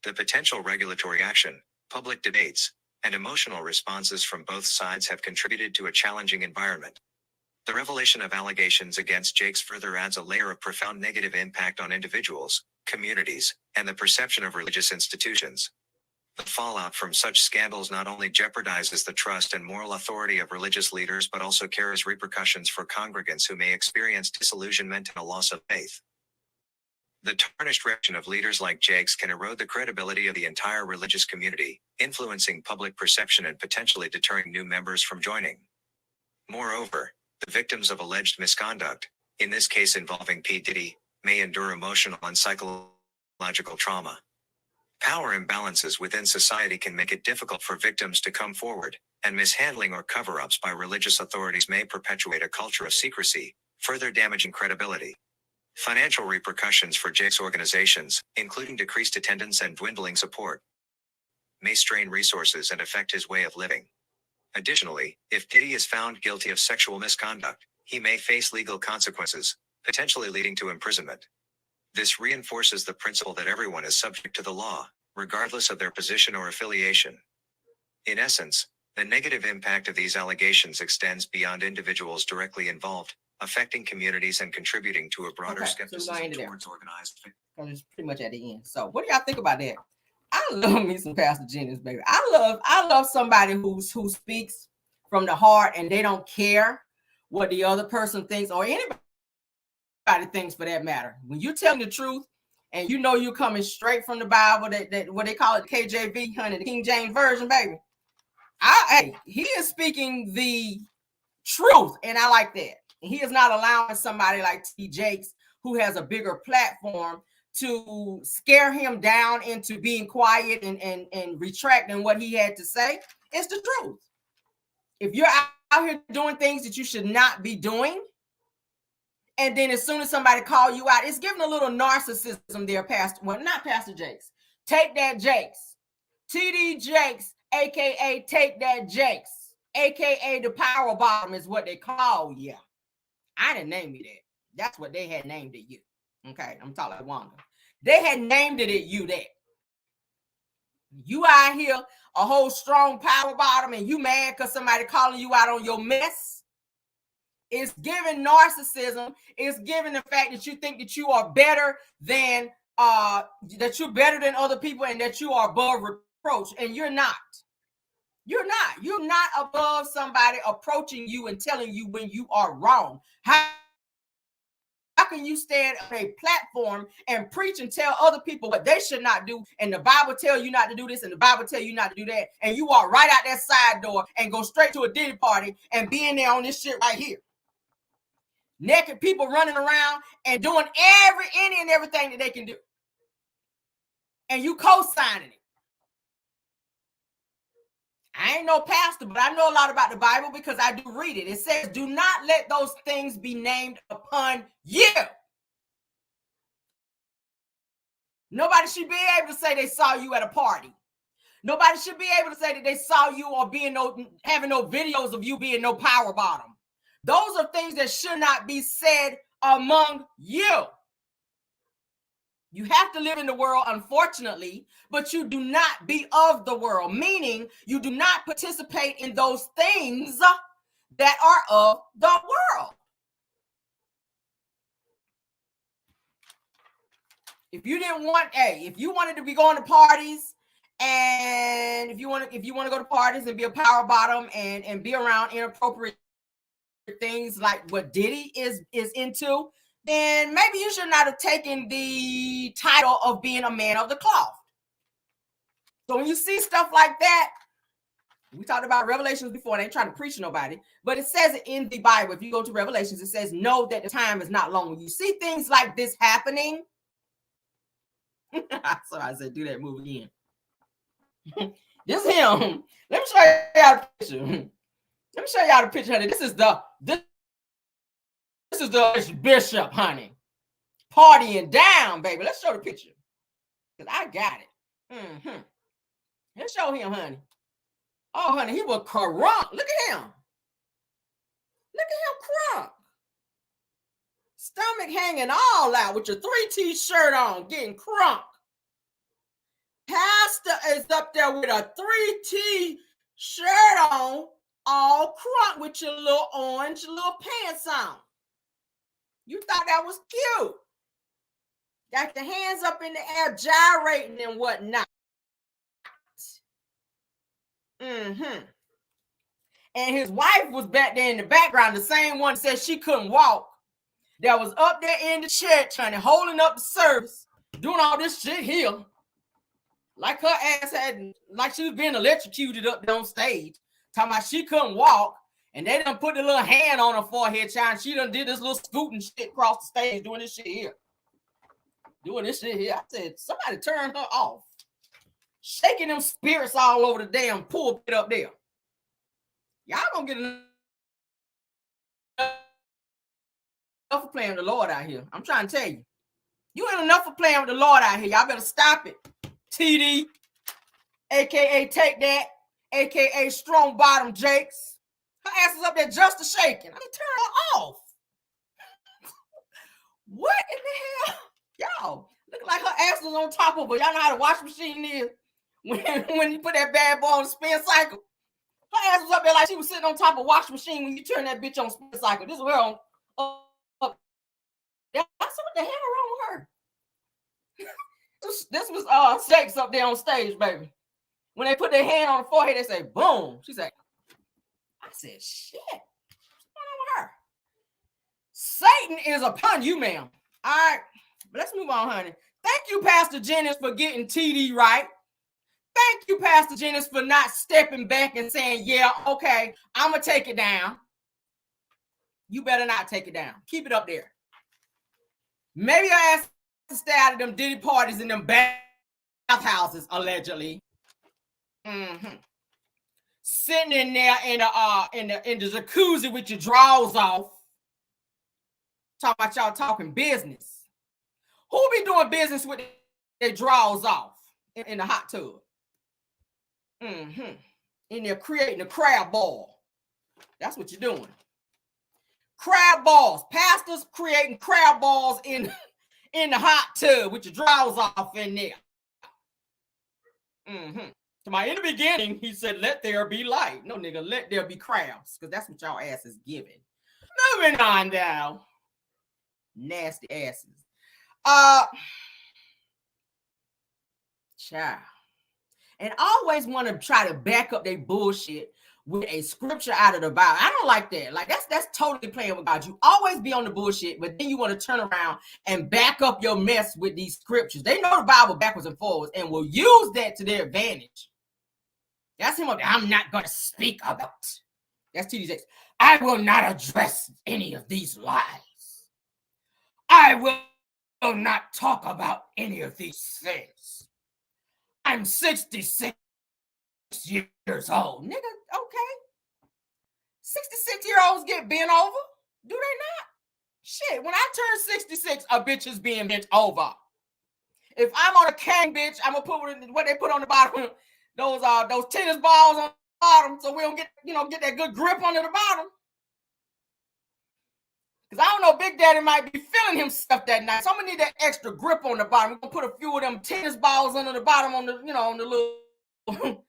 The potential regulatory action, public debates, and emotional responses from both sides have contributed to a challenging environment. The revelation of allegations against Jakes further adds a layer of profound negative impact on individuals, communities, and the perception of religious institutions. The fallout from such scandals not only jeopardizes the trust and moral authority of religious leaders but also carries repercussions for congregants who may experience disillusionment and a loss of faith. The tarnished reputation of leaders like Jakes can erode the credibility of the entire religious community, influencing public perception and potentially deterring new members from joining. Moreover, the victims of alleged misconduct, in this case involving P. Diddy, may endure emotional and psychological trauma. Power imbalances within society can make it difficult for victims to come forward, and mishandling or cover-ups by religious authorities may perpetuate a culture of secrecy, further damaging credibility. Financial repercussions for Jakes' organizations, including decreased attendance and dwindling support, may strain resources and affect his way of living. Additionally, if Diddy is found guilty of sexual misconduct, he may face legal consequences, potentially leading to imprisonment. This reinforces the principle that everyone is subject to the law, regardless of their position or affiliation. In essence, the negative impact of these allegations extends beyond individuals directly involved, affecting communities and contributing to a broader skepticism towards organized. Because it's pretty much at the end. So, what do y'all think about that? I love me some Pastor Jennings, baby. I love somebody who speaks from the heart and they don't care what the other person thinks or anybody thinks for that matter. When you're telling the truth and you know you're coming straight from the Bible, that what they call it, KJV, honey, the King James Version, baby. He is speaking the truth, and I like that. He is not allowing somebody like T. Jakes, who has a bigger platform, to scare him down into being quiet and retracting what he had to say. It's the truth. If you're out here doing things that you should not be doing, and then as soon as somebody call you out, it's giving a little narcissism there, Pastor. Well, not Pastor Jakes. Take that Jakes. T.D. Jakes, a.k.a. Take That Jakes, a.k.a. the power bottom is what they call you. I didn't name you that. That's what they had named it you. Okay, I'm talking like Wanda. They had named it you that. You out here a whole strong power bottom and you mad because somebody calling you out on your mess. It's giving narcissism. It's giving the fact that you think that you are better than other people and that you are above reproach, and you're not. You're not above somebody approaching you and telling you when you are wrong. How can you stand on a platform and preach and tell other people what they should not do, and the Bible tell you not to do this and the Bible tell you not to do that, and you walk right out that side door and go straight to a Diddy party and be in there on this shit right here? Naked people running around and doing any and everything that they can do. And you co-signing it. I ain't no pastor, but I know a lot about the Bible because I do read it. It says, do not let those things be named upon you. Nobody should be able to say they saw you at a party. Nobody should be able to say that they saw you or having no videos of you being no power bottom. Those are things that should not be said among you. You have to live in the world, unfortunately, but you do not be of the world, meaning you do not participate in those things that are of the world. If you wanted to be going to parties, and if you want to go to parties and be a power bottom and be around inappropriate things like what Diddy is into, then maybe you should not have taken the title of being a man of the cloth. So when you see stuff like that, we talked about Revelations before, they ain't trying to preach to nobody, but it says in the Bible, if you go to Revelations, it says, know that the time is not long. When you see things like this happening, so I said, do that move again. This is him. Let me show y'all the picture. Let me show y'all the picture, honey. This is the bishop, honey. Partying down, baby. Let's show the picture. Because I got it. Let's show him, honey. Oh, honey, he was crunk. Look at him. Look at him crunk. Stomach hanging all out with your 3T shirt on, getting crunk. Pastor is up there with a 3T shirt on, all crunk with your little orange little pants on. You thought that was cute. Got your hands up in the air, gyrating and whatnot. And his wife was back there in the background, the same one said she couldn't walk. That was up there in the church, honey, holding up the service, doing all this shit here. Like her ass had, like she was being electrocuted up there on stage, talking about she couldn't walk, and they done put the little hand on her forehead, child. She done did this little scooting shit across the stage, doing this shit here. I said, somebody turn her off. Shaking them spirits all over the damn pulpit up there. Y'all gonna get enough for playing with the Lord out here. I'm trying to tell you. You ain't enough for playing with the Lord out here. Y'all better stop it. TD, a.k.a. Take That, a.k.a. Strong Bottom Jakes. Her ass is up there just a shaking. I mean, turn her off. What in the hell? Y'all, look like her ass was on top of her. Y'all know how the washing machine is? When you put that bad boy on the spin cycle. Her ass was up there like she was sitting on top of a washing machine when you turn that bitch on spin cycle. This is her on up. That's what the hell wrong with her? This was Shakes up there on stage, baby. When they put their hand on the forehead, they say, boom. She said, I said, shit. What's going on with her? Satan is upon you, ma'am. All right. But let's move on, honey. Thank you, Pastor Jennings, for getting TD right. Thank you, Pastor Jennings, for not stepping back and saying, yeah, okay, I'm going to take it down. You better not take it down. Keep it up there. Maybe your ass to stay out of them Diddy parties in them bathhouses, allegedly. Sitting in there in the jacuzzi with your drawers off. Talk about y'all talking business. Who be doing business with their drawers off in the hot tub? In there creating a crab ball. That's what you're doing. Crab balls. Pastors creating crab balls in the hot tub with your drawers off in there. In the beginning, he said, let there be light. No, nigga, let there be crabs, because that's what y'all ass is giving. Moving on now. Nasty asses. Child. And always want to try to back up their bullshit with a scripture out of the Bible. I don't like that. Like that's totally playing with God. You always be on the bullshit, but then you want to turn around and back up your mess with these scriptures. They know the Bible backwards and forwards and will use that to their advantage. That's him up there. I'm not going to speak about. That's TD. I will not address any of these lies. I will not talk about any of these things. I'm 66 years old. Nigga, okay. 66-year-olds get bent over? Do they not? Shit, when I turn 66, a bitch is being bent over. If I'm on a cane, bitch, I'm gonna put what they put on the bottom, those tennis balls on the bottom, so we don't get that good grip under the bottom. Because I don't know, Big Daddy might be feeling himself that night. So I'm gonna need that extra grip on the bottom. We're gonna put a few of them tennis balls under the bottom on the, on the little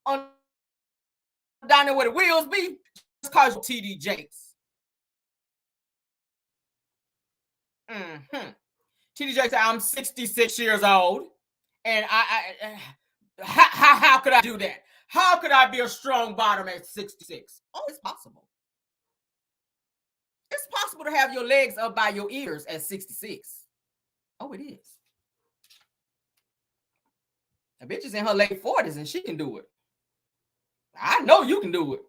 on down there where the wheels be. Just cause you TD Jakes. TD Jakes said, I'm 66 years old. And how could I do that? How could I be a strong bottom at 66? Oh, it's possible. It's possible to have your legs up by your ears at 66. Oh, it is. A bitch is in her late 40s and she can do it. I know you can do it.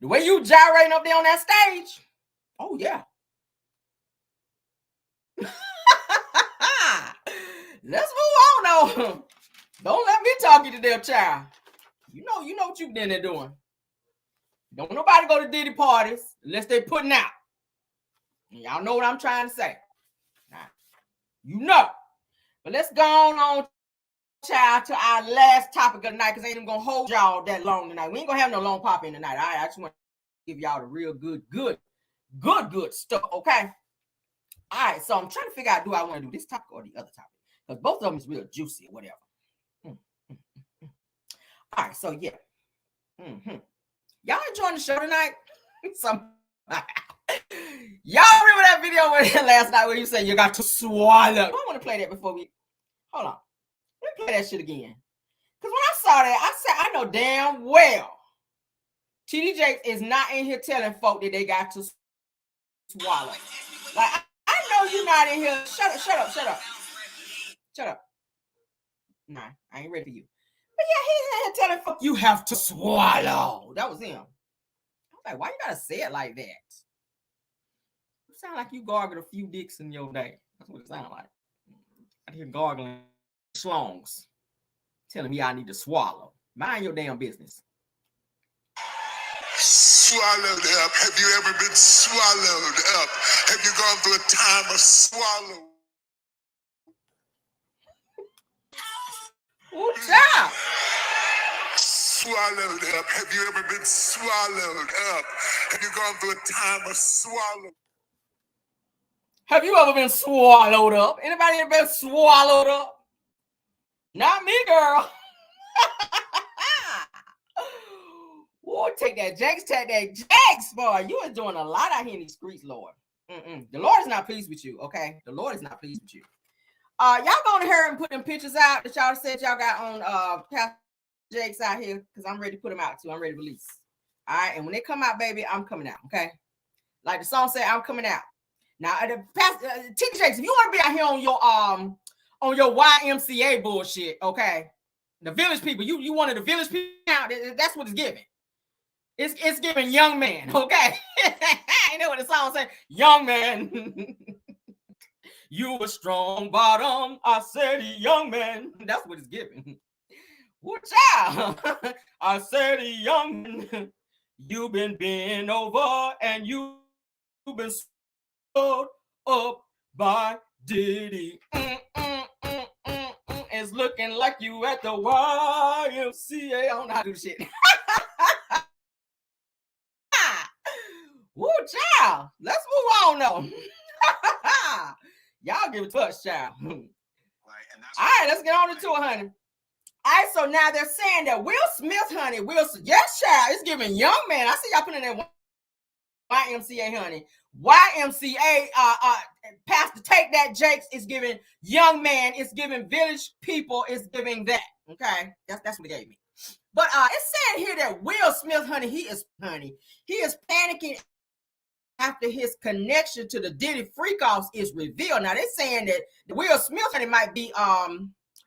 The way you gyrating up there on that stage. Oh, yeah. Let's move on, though. Don't let me talk you to their child. You know what you've been there doing. Don't nobody go to Diddy parties unless they putting out. Y'all know what I'm trying to say. Now, you know. But let's go on child, to our last topic of the night, because I ain't even gonna hold y'all that long tonight. We ain't gonna have no long pop in tonight. All right, I just want to give y'all the real good stuff. Okay. All right, so I'm trying to figure out, do I want to do this topic or the other topic? Because both of them is real juicy or whatever. All right, so yeah. Y'all enjoying the show tonight? Y'all remember that video last night where you said you got to swallow? I want to play that before we... Hold on. Let me play that shit again. Because when I saw that, I said, I know damn well TD Jakes is not in here telling folk that they got to swallow. Like, I know you're not in here. Shut up. Nah, I ain't ready for you. But yeah, he's in here telling folk you have to swallow. That was him. I was like, why you gotta say it like that? It sound like you gargled a few dicks in your day. That's what it sound like. I hear gargling schlongs telling me I need to swallow. Mind your damn business. Swallowed up. Have you ever been swallowed up? Have you gone through a time of swallow? Ooh, child. Swallowed up. Have you ever been swallowed up? Have you gone through a time of swallow? Have you ever been swallowed up? Anybody ever been swallowed up? Not me, girl. Ooh, take that Jakes, boy. You is doing a lot out here in these streets, Lord. The Lord is not pleased with you, okay? The Lord is not pleased with you. Y'all go on here and put them pictures out that y'all said y'all got on Pastor Jakes out here, because I'm ready to put them out too. I'm ready to release. All right, and when they come out, baby, I'm coming out, okay? Like the song said, I'm coming out. Now, TD Jakes, if you want to be out here on your YMCA bullshit, okay? The village people, you wanted the village people out. That's what it's giving. It's giving young man, okay? You know what the song said? Young man. You a strong bottom. I said young man. That's what it's giving. What child? I said young man. You've been bent over and you've been sold up by Diddy. It's looking like you at the YMCA. I don't know how to do shit. Woo, child. Let's move on, though. Y'all give a touch, child. All right, let's get on to it, honey. All right, so now they're saying that Will Smith, honey, yes, child, it's giving young man. I see y'all putting in that YMCA, honey. YMCA, Pastor Take That Jakes is giving young man, it's giving village people, it's giving that. Okay, that's what it gave me. But it's saying here that Will Smith, honey, he is panicking after his connection to the Diddy freak-offs is revealed. Now they're saying that Will Smith, honey, might be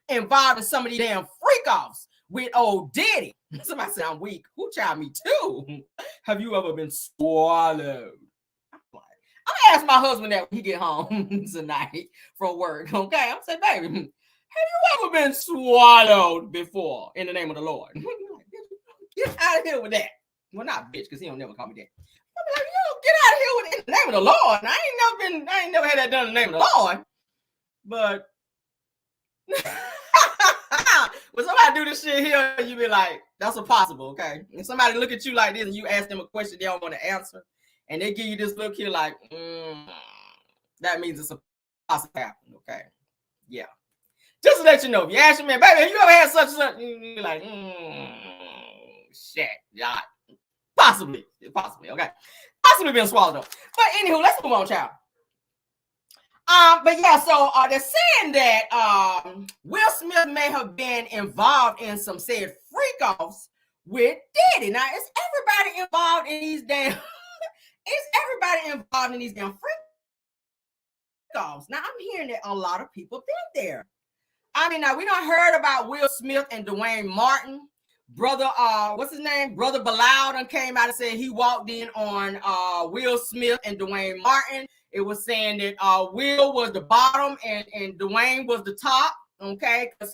involved in some of these damn freak-offs with old Diddy. Somebody said I'm weak. Who child me too? Have you ever been swallowed? I'm gonna ask my husband that when he get home tonight from work. Okay, I'm saying, baby, have you ever been swallowed before in the name of the Lord? Get out of here with that. Well, not bitch, because he don't never call me that. I'm like, get out of here with it in the name of the Lord. I ain't never had that done in the name of the Lord. But when somebody do this shit here, you be like, that's impossible, okay? And somebody look at you like this and you ask them a question they don't want to answer, and they give you this look here like, that means it's a possible happen, okay? Yeah. Just to let you know, if you ask your man, baby, have you ever had such and such? You're like, shit, yeah. Possibly, okay? Possibly been swallowed up. But anywho, let's move on, child. But yeah, so they're saying that Will Smith may have been involved in some said freak-offs with Diddy. Now, is everybody involved in these damn freak-offs? Now, I'm hearing that a lot of people been there. I mean, now we done heard about Will Smith and Dwayne Martin. Brother, what's his name? Brother Bilal done came out and said he walked in on Will Smith and Dwayne Martin. It was saying that Will was the bottom and Dwayne was the top, okay? Because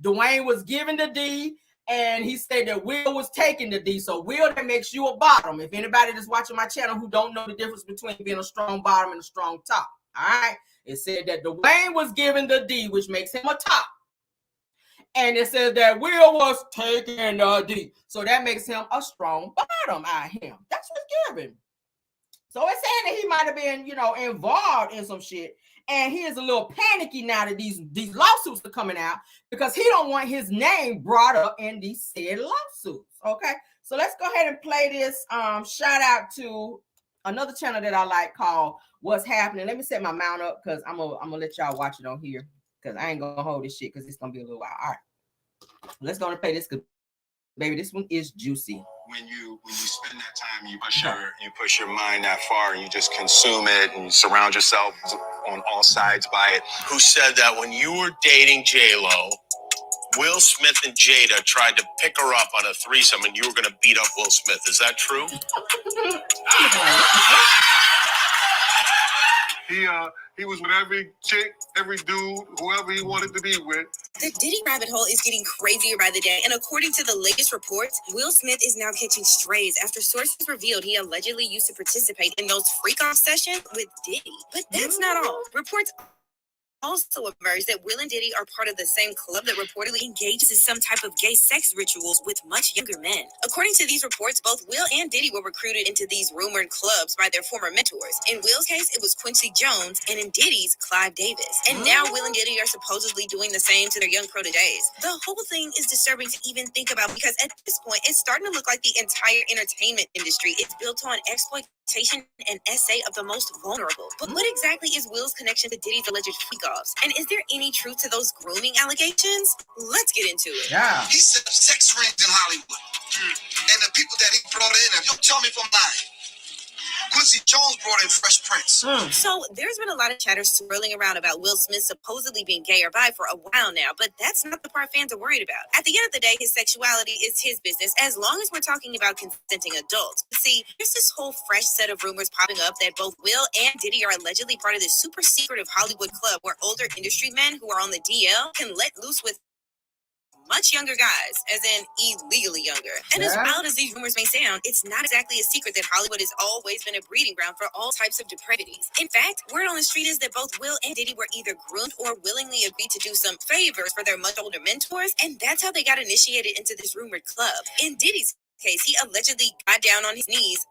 Dwayne was giving the D, and he said that Will was taking the D. So Will, that makes you a bottom. If anybody that's watching my channel who don't know the difference between being a strong bottom and a strong top, all right? It said that Dwayne was giving the D, which makes him a top. And it says that Will was taking D. So that makes him a strong bottom out him. That's what's given. So it's saying that he might have been, involved in some shit. And he is a little panicky now that these lawsuits are coming out because he don't want his name brought up in these said lawsuits. Okay. So let's go ahead and play this. Shout out to another channel that I like called What's Happening. Let me set my mount up because I'm gonna let y'all watch it on here because I ain't gonna hold this shit because it's gonna be a little while. All right. Let's go and play this because baby, this one is juicy. When you spend that time, you push your mind that far, and you just consume it, and you surround yourself on all sides by it. Who said that when you were dating J-Lo, Will Smith and Jada tried to pick her up on a threesome, and you were going to beat up Will Smith? Is that true? He was with every chick, every dude, whoever he wanted to be with. The Diddy rabbit hole is getting crazier by the day, and according to the latest reports, Will Smith is now catching strays after sources revealed he allegedly used to participate in those freak-off sessions with Diddy. But that's not all. Reports also emerged that Will and Diddy are part of the same club that reportedly engages in some type of gay sex rituals with much younger men. According to these reports, both Will and Diddy were recruited into these rumored clubs by their former mentors. In Will's case, it was Quincy Jones, and in Diddy's, Clive Davis. And now Will and Diddy are supposedly doing the same to their young proteges. The whole thing is disturbing to even think about because at this point, it's starting to look like the entire entertainment industry is built on exploitation and essay of the most vulnerable. But what exactly is Will's connection to Diddy's alleged freak-offs? And is there any truth to those grooming allegations? Let's get into it. Yeah. He set up sex rings in Hollywood. And the people that he brought in, don't tell me if I'm lying. Quincy Jones brought in Fresh Prince. So there's been a lot of chatter swirling around about Will Smith supposedly being gay or bi for a while now, but that's not the part fans are worried about. At the end of the day, his sexuality is his business as long as we're talking about consenting adults. See, there's this whole fresh set of rumors popping up that both Will and Diddy are allegedly part of this super secretive Hollywood club where older industry men who are on the DL can let loose with much younger guys, as in illegally younger. And as wild as these rumors may sound, it's not exactly a secret that Hollywood has always been a breeding ground for all types of depravities. In fact, word on the street is that both Will and Diddy were either groomed or willingly agreed to do some favors for their much older mentors, and that's how they got initiated into this rumored club. In Diddy's case, he allegedly got down on his knees,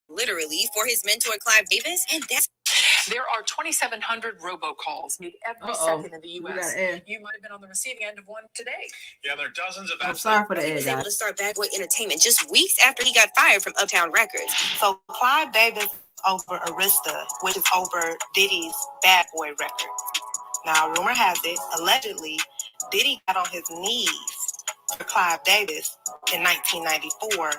literally, for his mentor Clive Davis, and that's There are 2,700 robocalls made every second in the U.S. You might have been on the receiving end of one today. Yeah, there are dozens of. I'm sorry for the he ad, was able guys. to start Bad Boy Entertainment just weeks after he got fired from Uptown Records. So Clive Davis over Arista, which is over Diddy's Bad Boy record. Now, rumor has it, allegedly, Diddy got on his knees for Clive Davis in 1994,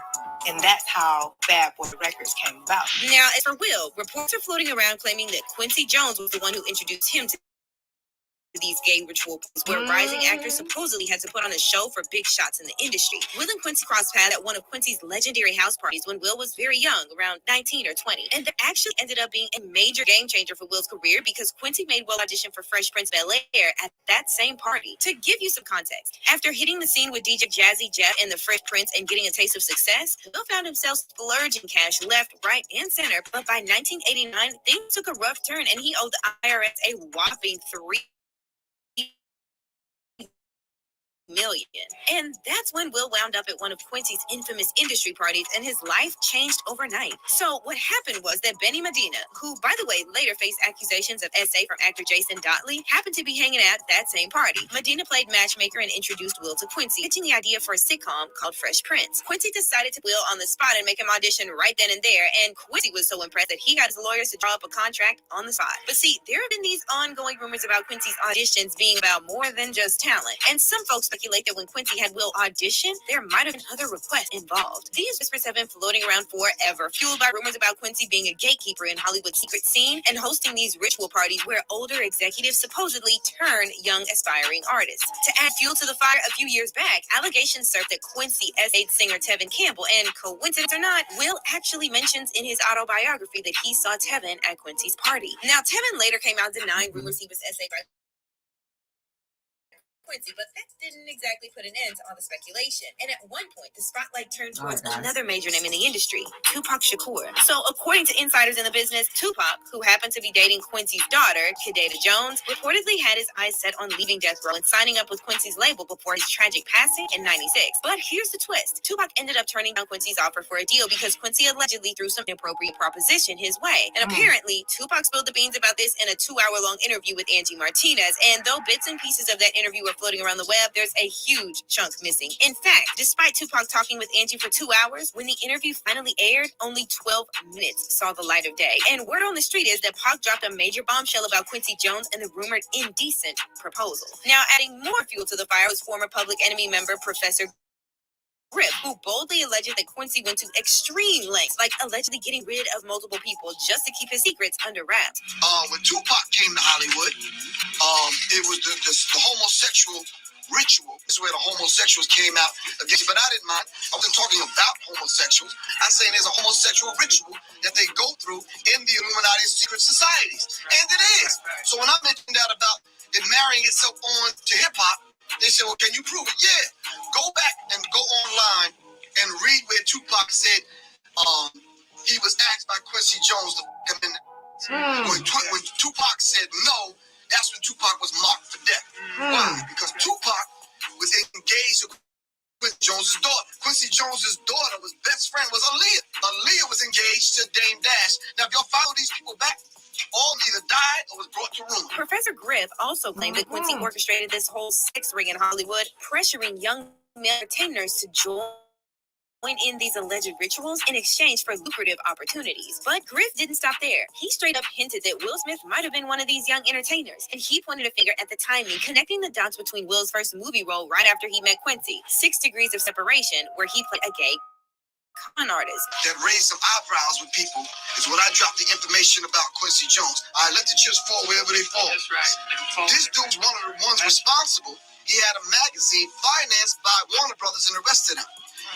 and that's how Bad Boy Records came about. Now, as for Will, reports are floating around claiming that Quincy Jones was the one who introduced him to these gay ritual where rising actors supposedly had to put on a show for big shots in the industry. Will and Quincy crossed paths at one of Quincy's legendary house parties when Will was very young, around 19 or 20. And that actually ended up being a major game changer for Will's career because Quincy made Will audition for Fresh Prince of Bel-Air at that same party. To give you some context, after hitting the scene with DJ Jazzy Jeff and the Fresh Prince and getting a taste of success, Will found himself splurging cash left, right, and center. But by 1989, things took a rough turn and he owed the IRS a whopping $3 million. And that's when Will wound up at one of Quincy's infamous industry parties and his life changed overnight. So what happened was that Benny Medina, who by the way later faced accusations of SA from actor Jason Dotley, happened to be hanging at that same party. Medina played matchmaker and introduced Will to Quincy, pitching the idea for a sitcom called Fresh Prince. Quincy decided to Will on the spot and make him audition right then and there, and Quincy was so impressed that he got his lawyers to draw up a contract on the spot. But see, there have been these ongoing rumors about Quincy's auditions being about more than just talent, and some folks speculate that when Quincy had Will audition, there might have been other requests involved. These whispers have been floating around forever, fueled by rumors about Quincy being a gatekeeper in Hollywood's secret scene and hosting these ritual parties where older executives supposedly turn young aspiring artists. To add fuel to the fire, a few years back, allegations surfaced that Quincy essayed singer Tevin Campbell, and coincidence or not, Will actually mentions in his autobiography that he saw Tevin at Quincy's party. Now, Tevin later came out denying rumors he was essayed by Quincy, but that didn't exactly put an end to all the speculation. And at one point, the spotlight turned towards another major name in the industry, Tupac Shakur. So according to insiders in the business, Tupac, who happened to be dating Quincy's daughter, Kidada Jones, reportedly had his eyes set on leaving Death Row and signing up with Quincy's label before his tragic passing in '96. But here's the twist. Tupac ended up turning down Quincy's offer for a deal because Quincy allegedly threw some inappropriate proposition his way. And apparently, Tupac spilled the beans about this in a 2-hour-long interview with Angie Martinez. And though bits and pieces of that interview were floating around the web, there's a huge chunk missing. In fact, despite Tupac talking with Angie for 2 hours, when the interview finally aired, only 12 minutes saw the light of day. And word on the street is that Pac dropped a major bombshell about Quincy Jones and the rumored indecent proposal. Now, adding more fuel to the fire was former Public Enemy member Professor Griff, who boldly alleged that Quincy went to extreme lengths, like allegedly getting rid of multiple people just to keep his secrets under wraps. When Tupac came to Hollywood, it was the homosexual ritual. This is where the homosexuals came out against, but I didn't mind. I wasn't talking about homosexuals. I'm saying there's a homosexual ritual that they go through in the Illuminati secret societies. And it is. So when I mentioned that about it marrying itself on to hip-hop, they said, well, can you prove it? Yeah. Go back and go online and read where Tupac said he was asked by Quincy Jones to come in. When Tupac said no, that's when Tupac was marked for death. Why? Because Tupac was engaged to Quincy Jones's daughter. Quincy Jones's daughter was best friend was Aaliyah. Aaliyah was engaged to Dame Dash. Now, if y'all follow these people back, all either died or was brought to ruin. Professor Griff also claimed that Quincy orchestrated this whole sex ring in Hollywood, pressuring young male entertainers to join in these alleged rituals in exchange for lucrative opportunities. But Griff didn't stop there. He straight up hinted that Will Smith might have been one of these young entertainers, and he pointed a finger at the timing, connecting the dots between Will's first movie role right after he met Quincy, 6 Degrees of Separation, where he played a gay con artist. That raised some eyebrows with people is when I dropped the information about Quincy Jones. I let the chips fall wherever they fall. That's right. This dude's one of the ones responsible. He had a magazine financed by Warner Brothers and the rest of them.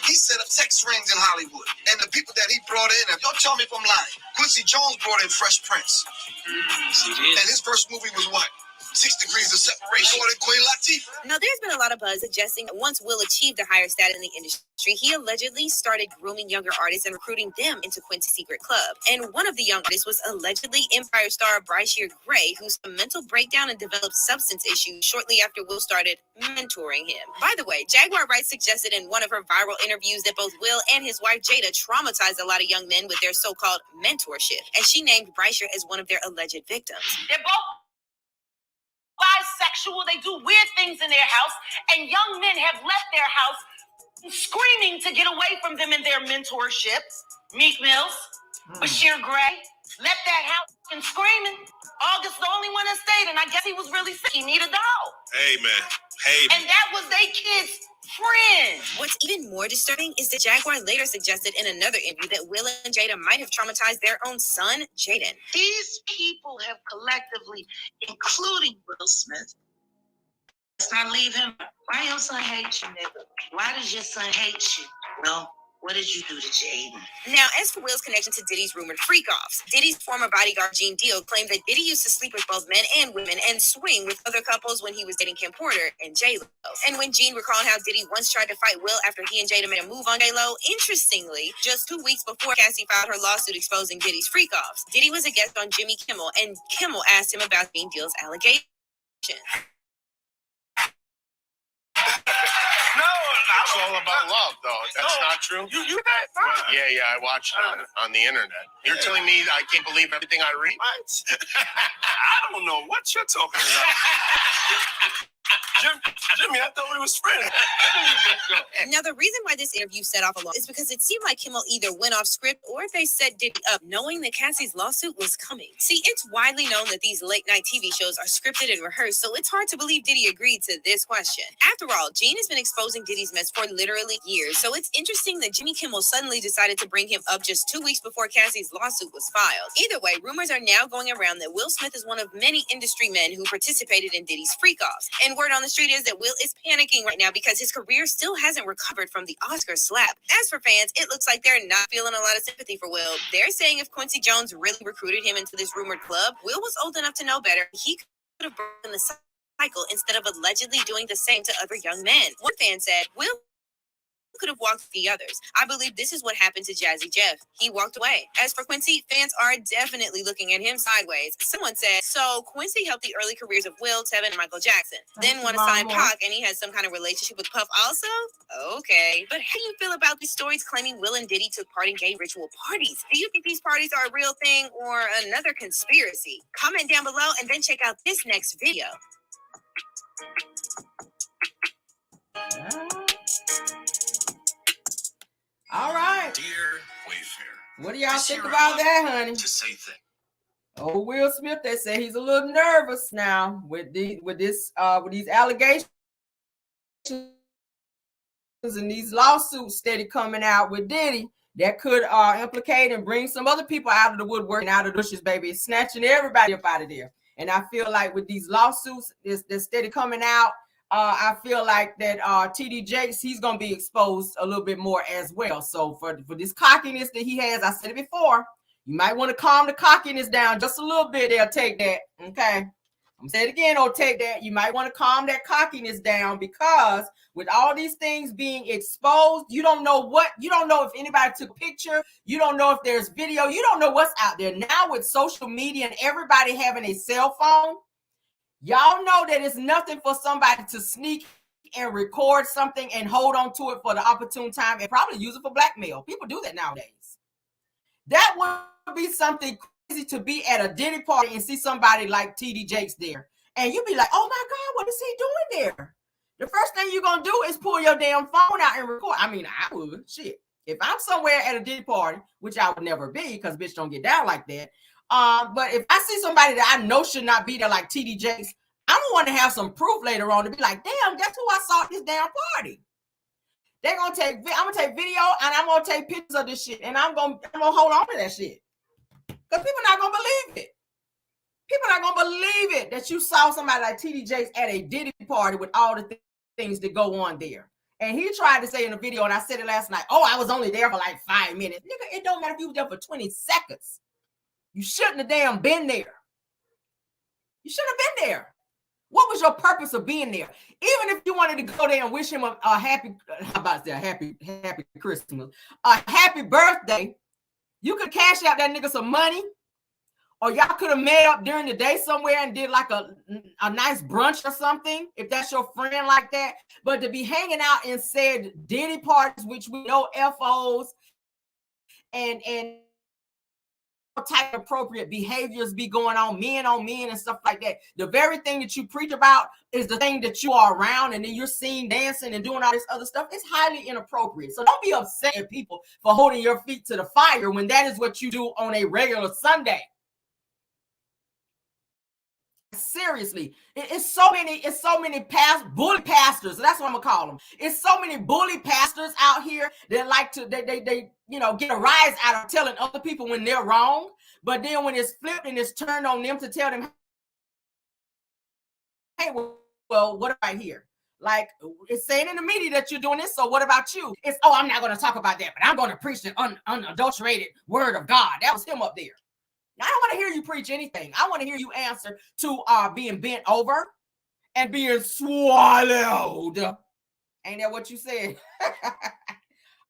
He set up sex rings in Hollywood. And the people that he brought in, if y'all tell me if I'm lying, Quincy Jones brought in Fresh Prince. And his first movie was what? 6 Degrees of Separation with Queen Latifah. Now, there's been a lot of buzz suggesting that once Will achieved a higher status in the industry, he allegedly started grooming younger artists and recruiting them into Quincy's secret club. And one of the young artists was allegedly Empire star Bryshire Gray, who had a mental breakdown and developed substance issues shortly after Will started mentoring him. By the way, Jaguar Wright suggested in one of her viral interviews that both Will and his wife Jada traumatized a lot of young men with their so-called mentorship, and she named Bryshire as one of their alleged victims. They're both bisexual, they do weird things in their house, and young men have left their house screaming to get away from them in their mentorship. Meek Mills, Bashir Gray, left that house and screaming. August the only one that stayed, and I guess he was really sick. He needed a dog. Amen. And that was they kids' friend. What's even more disturbing is that Jaguar later suggested in another interview that Will and Jada might have traumatized their own son, Jaden. These people have collectively, including Will Smith, let's not leave him. Why your son hate you, nigga? Why does your son hate you? Well, what did you do to Jaden? Now, as for Will's connection to Diddy's rumored freak-offs, Diddy's former bodyguard Gene Deal claimed that Diddy used to sleep with both men and women and swing with other couples when he was dating Kim Porter and J-Lo. And when Gene recalled how Diddy once tried to fight Will after he and Jada made a move on J-Lo, interestingly, just 2 weeks before Cassie filed her lawsuit exposing Diddy's freak-offs, Diddy was a guest on Jimmy Kimmel, and Kimmel asked him about Gene Deal's allegations. It's all about love, though. That's not true. You that? Yeah, I watched it on the internet. You're telling me I can't believe everything I read? What? I don't know what you're talking about. Jimmy, I thought we was friends. Now, the reason why this interview set off alarm is because it seemed like Kimmel either went off script or they set Diddy up, knowing that Cassie's lawsuit was coming. See, it's widely known that these late-night TV shows are scripted and rehearsed, so it's hard to believe Diddy agreed to this question. After all, Gene has been exposing Diddy's mess for literally years, so it's interesting that Jimmy Kimmel suddenly decided to bring him up just 2 weeks before Cassie's lawsuit was filed. Either way, rumors are now going around that Will Smith is one of many industry men who participated in Diddy's freak-offs. And word on the street is that Will is panicking right now because his career still hasn't recovered from the Oscar slap. As for fans, it looks like they're not feeling a lot of sympathy for Will. They're saying if Quincy Jones really recruited him into this rumored club, Will was old enough to know better. He could have broken the Michael instead of allegedly doing the same to other young men. One fan said, Will could have walked with the others. I believe this is what happened to Jazzy Jeff. He walked away. As for Quincy, fans are definitely looking at him sideways. Someone said, so Quincy helped the early careers of Will, Tevin, and Michael Jackson. Then want to sign Pac, and he has some kind of relationship with Puff also? Okay. But how do you feel about these stories claiming Will and Diddy took part in gay ritual parties? Do you think these parties are a real thing or another conspiracy? Comment down below and then check out this next video. All right. Dear Wayfair. What do y'all think about that, honey? To say things. Oh, Will Smith, they say he's a little nervous now with these allegations and these lawsuits steady coming out with Diddy that could implicate and bring some other people out of the woodwork and out of the bushes, baby, snatching everybody up out of there. And I feel like with these lawsuits that's steady coming out, I feel like that TD Jakes, he's going to be exposed a little bit more as well. So for this cockiness that he has, I said it before, you might want to calm the cockiness down just a little bit. They'll take that, okay? I'm going to say it again, they'll take that. You might want to calm that cockiness down because with all these things being exposed, you don't know if anybody took a picture. You don't know if there's video. You don't know what's out there. Now with social media and everybody having a cell phone, y'all know that it's nothing for somebody to sneak and record something and hold on to it for the opportune time and probably use it for blackmail. People do that nowadays. That would be something crazy to be at a Diddy party and see somebody like TD Jakes there. And you'd be like, oh my God, what is he doing there? The first thing you're going to do is pull your damn phone out and record. I mean, I would. Shit. If I'm somewhere at a Diddy party, which I would never be because bitch don't get down like that. But if I see somebody that I know should not be there like TD Jakes, I don't want to have some proof later on to be like, damn, guess who I saw at this damn party? I'm gonna take video and I'm gonna take pictures of this shit and I'm gonna hold on to that shit. Because people not gonna believe it. People not gonna believe it that you saw somebody like TD Jakes at a Diddy party with all the things that go on there. And he tried to say in the video, and I said it last night, oh, I was only there for like 5 minutes. Nigga, it don't matter if you were there for 20 seconds. You shouldn't have damn been there. You shouldn't have been there. What was your purpose of being there? Even if you wanted to go there and wish him a happy Christmas, a happy birthday, you could cash out that nigga some money, or y'all could have met up during the day somewhere and did like a nice brunch or something, if that's your friend like that. But to be hanging out and said Diddy parties, which we know FOs and type of appropriate behaviors be going on men and stuff like that. The very thing that you preach about is the thing that you are around, and then you're seen dancing and doing all this other stuff. It's highly inappropriate. So don't be upset at people for holding your feet to the fire when that is what you do on a regular Sunday. Seriously, it's so many bully pastors. That's what I'm gonna call them. It's so many bully pastors out here that like to they get a rise out of telling other people when they're wrong, but then when it's flipped and it's turned on them to tell them, hey, well, what about here? Like, it's saying in the media that you're doing this, so what about you? It's, oh, I'm not going to talk about that, but I'm going to preach the unadulterated word of God. That was him up there. I don't want to hear you preach anything. I want to hear you answer to being bent over and being swallowed. Ain't that what you said?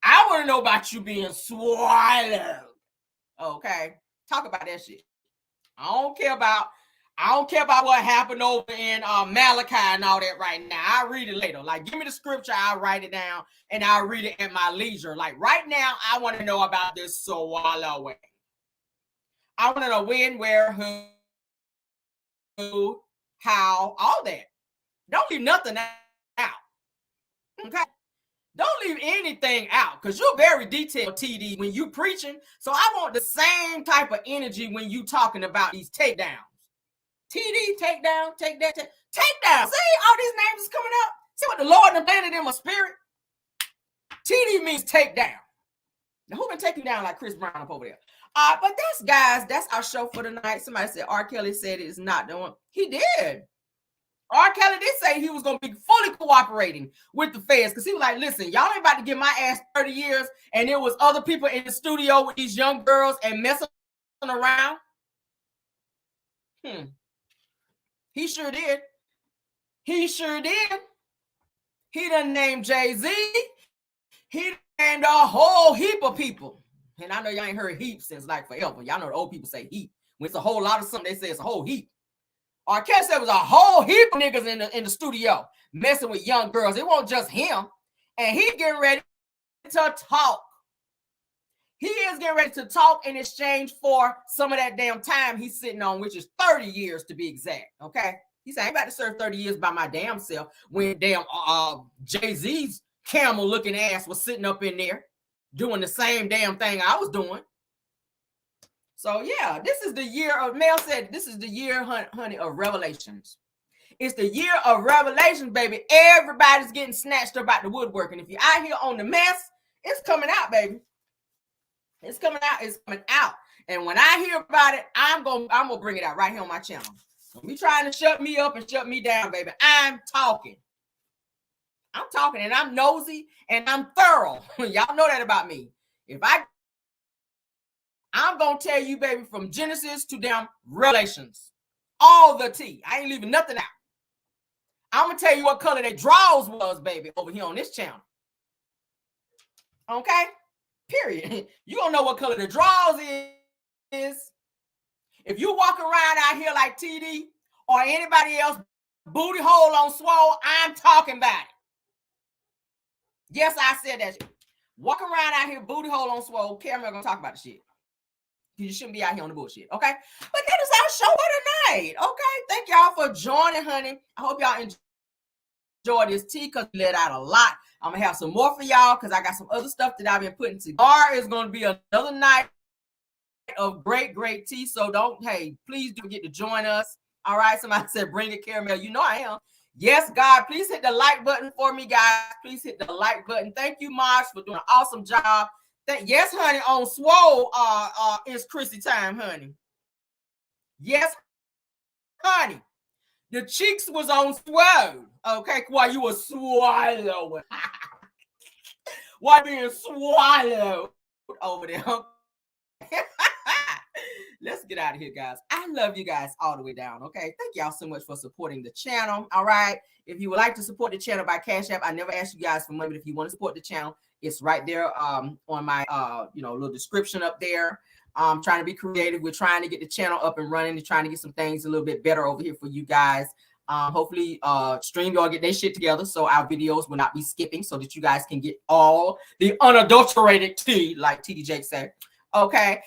I want to know about you being swallowed. Okay. Talk about that shit. I don't care about what happened over in Malachi and all that right now. I'll read it later. Like, give me the scripture, I'll write it down, and I'll read it at my leisure. Like, right now, I want to know about this swallowing. I want to know when, where, who, how, all that. Don't leave nothing out. Okay? Don't leave anything out, because you're very detailed, TD, when you preaching. So I want the same type of energy when you talking about these takedowns. TD, takedown, take that, takedown. See, all these names is coming out. See what the Lord done planted in my spirit? TD means take down. Now, who can take you down like Chris Brown up over there? But that's our show for tonight. Somebody said R. Kelly said it's not doing. He did. R. Kelly did say he was going to be fully cooperating with the feds, because he was like, listen, y'all ain't about to get my ass 30 years, and there was other people in the studio with these young girls and messing around. He sure did. He sure did. He done named Jay-Z. He named a whole heap of people. And I know y'all ain't heard heap since like forever. Y'all know the old people say heap. When it's a whole lot of something, they say it's a whole heap. R. Kelly said it was a whole heap of niggas in the studio messing with young girls. It wasn't just him. And he getting ready to talk. He is getting ready to talk in exchange for some of that damn time he's sitting on, which is 30 years to be exact. Okay. He said, I ain't about to serve 30 years by my damn self when damn Jay-Z's camel looking ass was sitting up in there doing the same damn thing I was doing. So yeah, this is the year of, Mel said, this is the year, honey, of revelations. It's the year of revelations, baby. Everybody's getting snatched up out the woodwork. And if you're out here on the mess, it's coming out, baby. It's coming out. It's coming out. And when I hear about it, I'm gonna bring it out right here on my channel. Don't be trying to shut me up and shut me down, baby. I'm talking. I'm talking, and I'm nosy, and I'm thorough. Y'all know that about me. I'm gonna tell you, baby, from Genesis to damn Revelations, all the tea. I ain't leaving nothing out. I'm gonna tell you what color that drawers was, baby, over here on this channel. Okay? Period. You don't know what color the drawers is. If you walk around out here like TD or anybody else, booty hole on swole, I'm talking about it. Yes, I said that shit. Walk around out here, booty hole on swole, camera gonna talk about the shit. You shouldn't be out here on the bullshit, okay? But that is our show for tonight, okay? Thank y'all for joining, honey. I hope y'all enjoy this tea because we let out a lot. I'm gonna have some more for y'all because I got some other stuff that I've been putting together. Tomorrow is gonna be another night of great tea. So please do get to join us. All right. Somebody said, bring it, Caramel. You know I am. Yes, God, please hit the like button for me, guys. Please hit the like button. Thank you, Marsh, for doing an awesome job. Yes, honey, on swole is Chrissy time, honey. Yes, honey. The cheeks was on swole. Okay, while you were swallowing. While being swallowed over there. Let's get out of here, guys. I love you guys all the way down, okay? Thank y'all so much for supporting the channel, all right? If you would like to support the channel by Cash App, I never asked you guys for money, but if you want to support the channel, it's right there on my, little description up there. I'm trying to be creative. We're trying to get the channel up and running and trying to get some things a little bit better over here for you guys. Hopefully, StreamYard get their shit together so our videos will not be skipping so that you guys can get all the unadulterated tea, like TD Jake said, okay?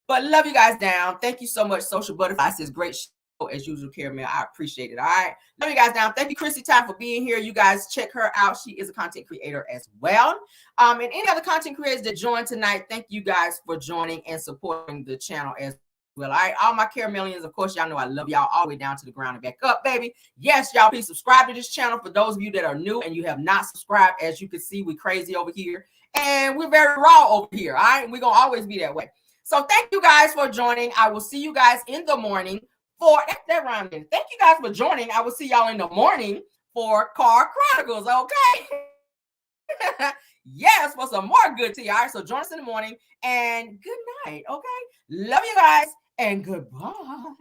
But love you guys down. Thank you so much. Social Butterfly says great show as usual, Caramel. I appreciate it. All right. Love you guys down. Thank you, Chrissy Time, for being here. You guys check her out. She is a content creator as well. And any other content creators that joined tonight, thank you guys for joining and supporting the channel as well. All right. All my Caramelians, of course, y'all know I love y'all all the way down to the ground and back up, baby. Yes, y'all, please subscribe to this channel. For those of you that are new and you have not subscribed, as you can see, we crazy over here. And we're very raw over here. All right. We're going to always be that way. So thank you guys for joining. I will see you guys in the morning for that rhyme. Thank you guys for joining. I will see y'all in the morning for Car Chronicles. Okay. Yes, for some more good tea. All right. So join us in the morning and good night. Okay. Love you guys and goodbye.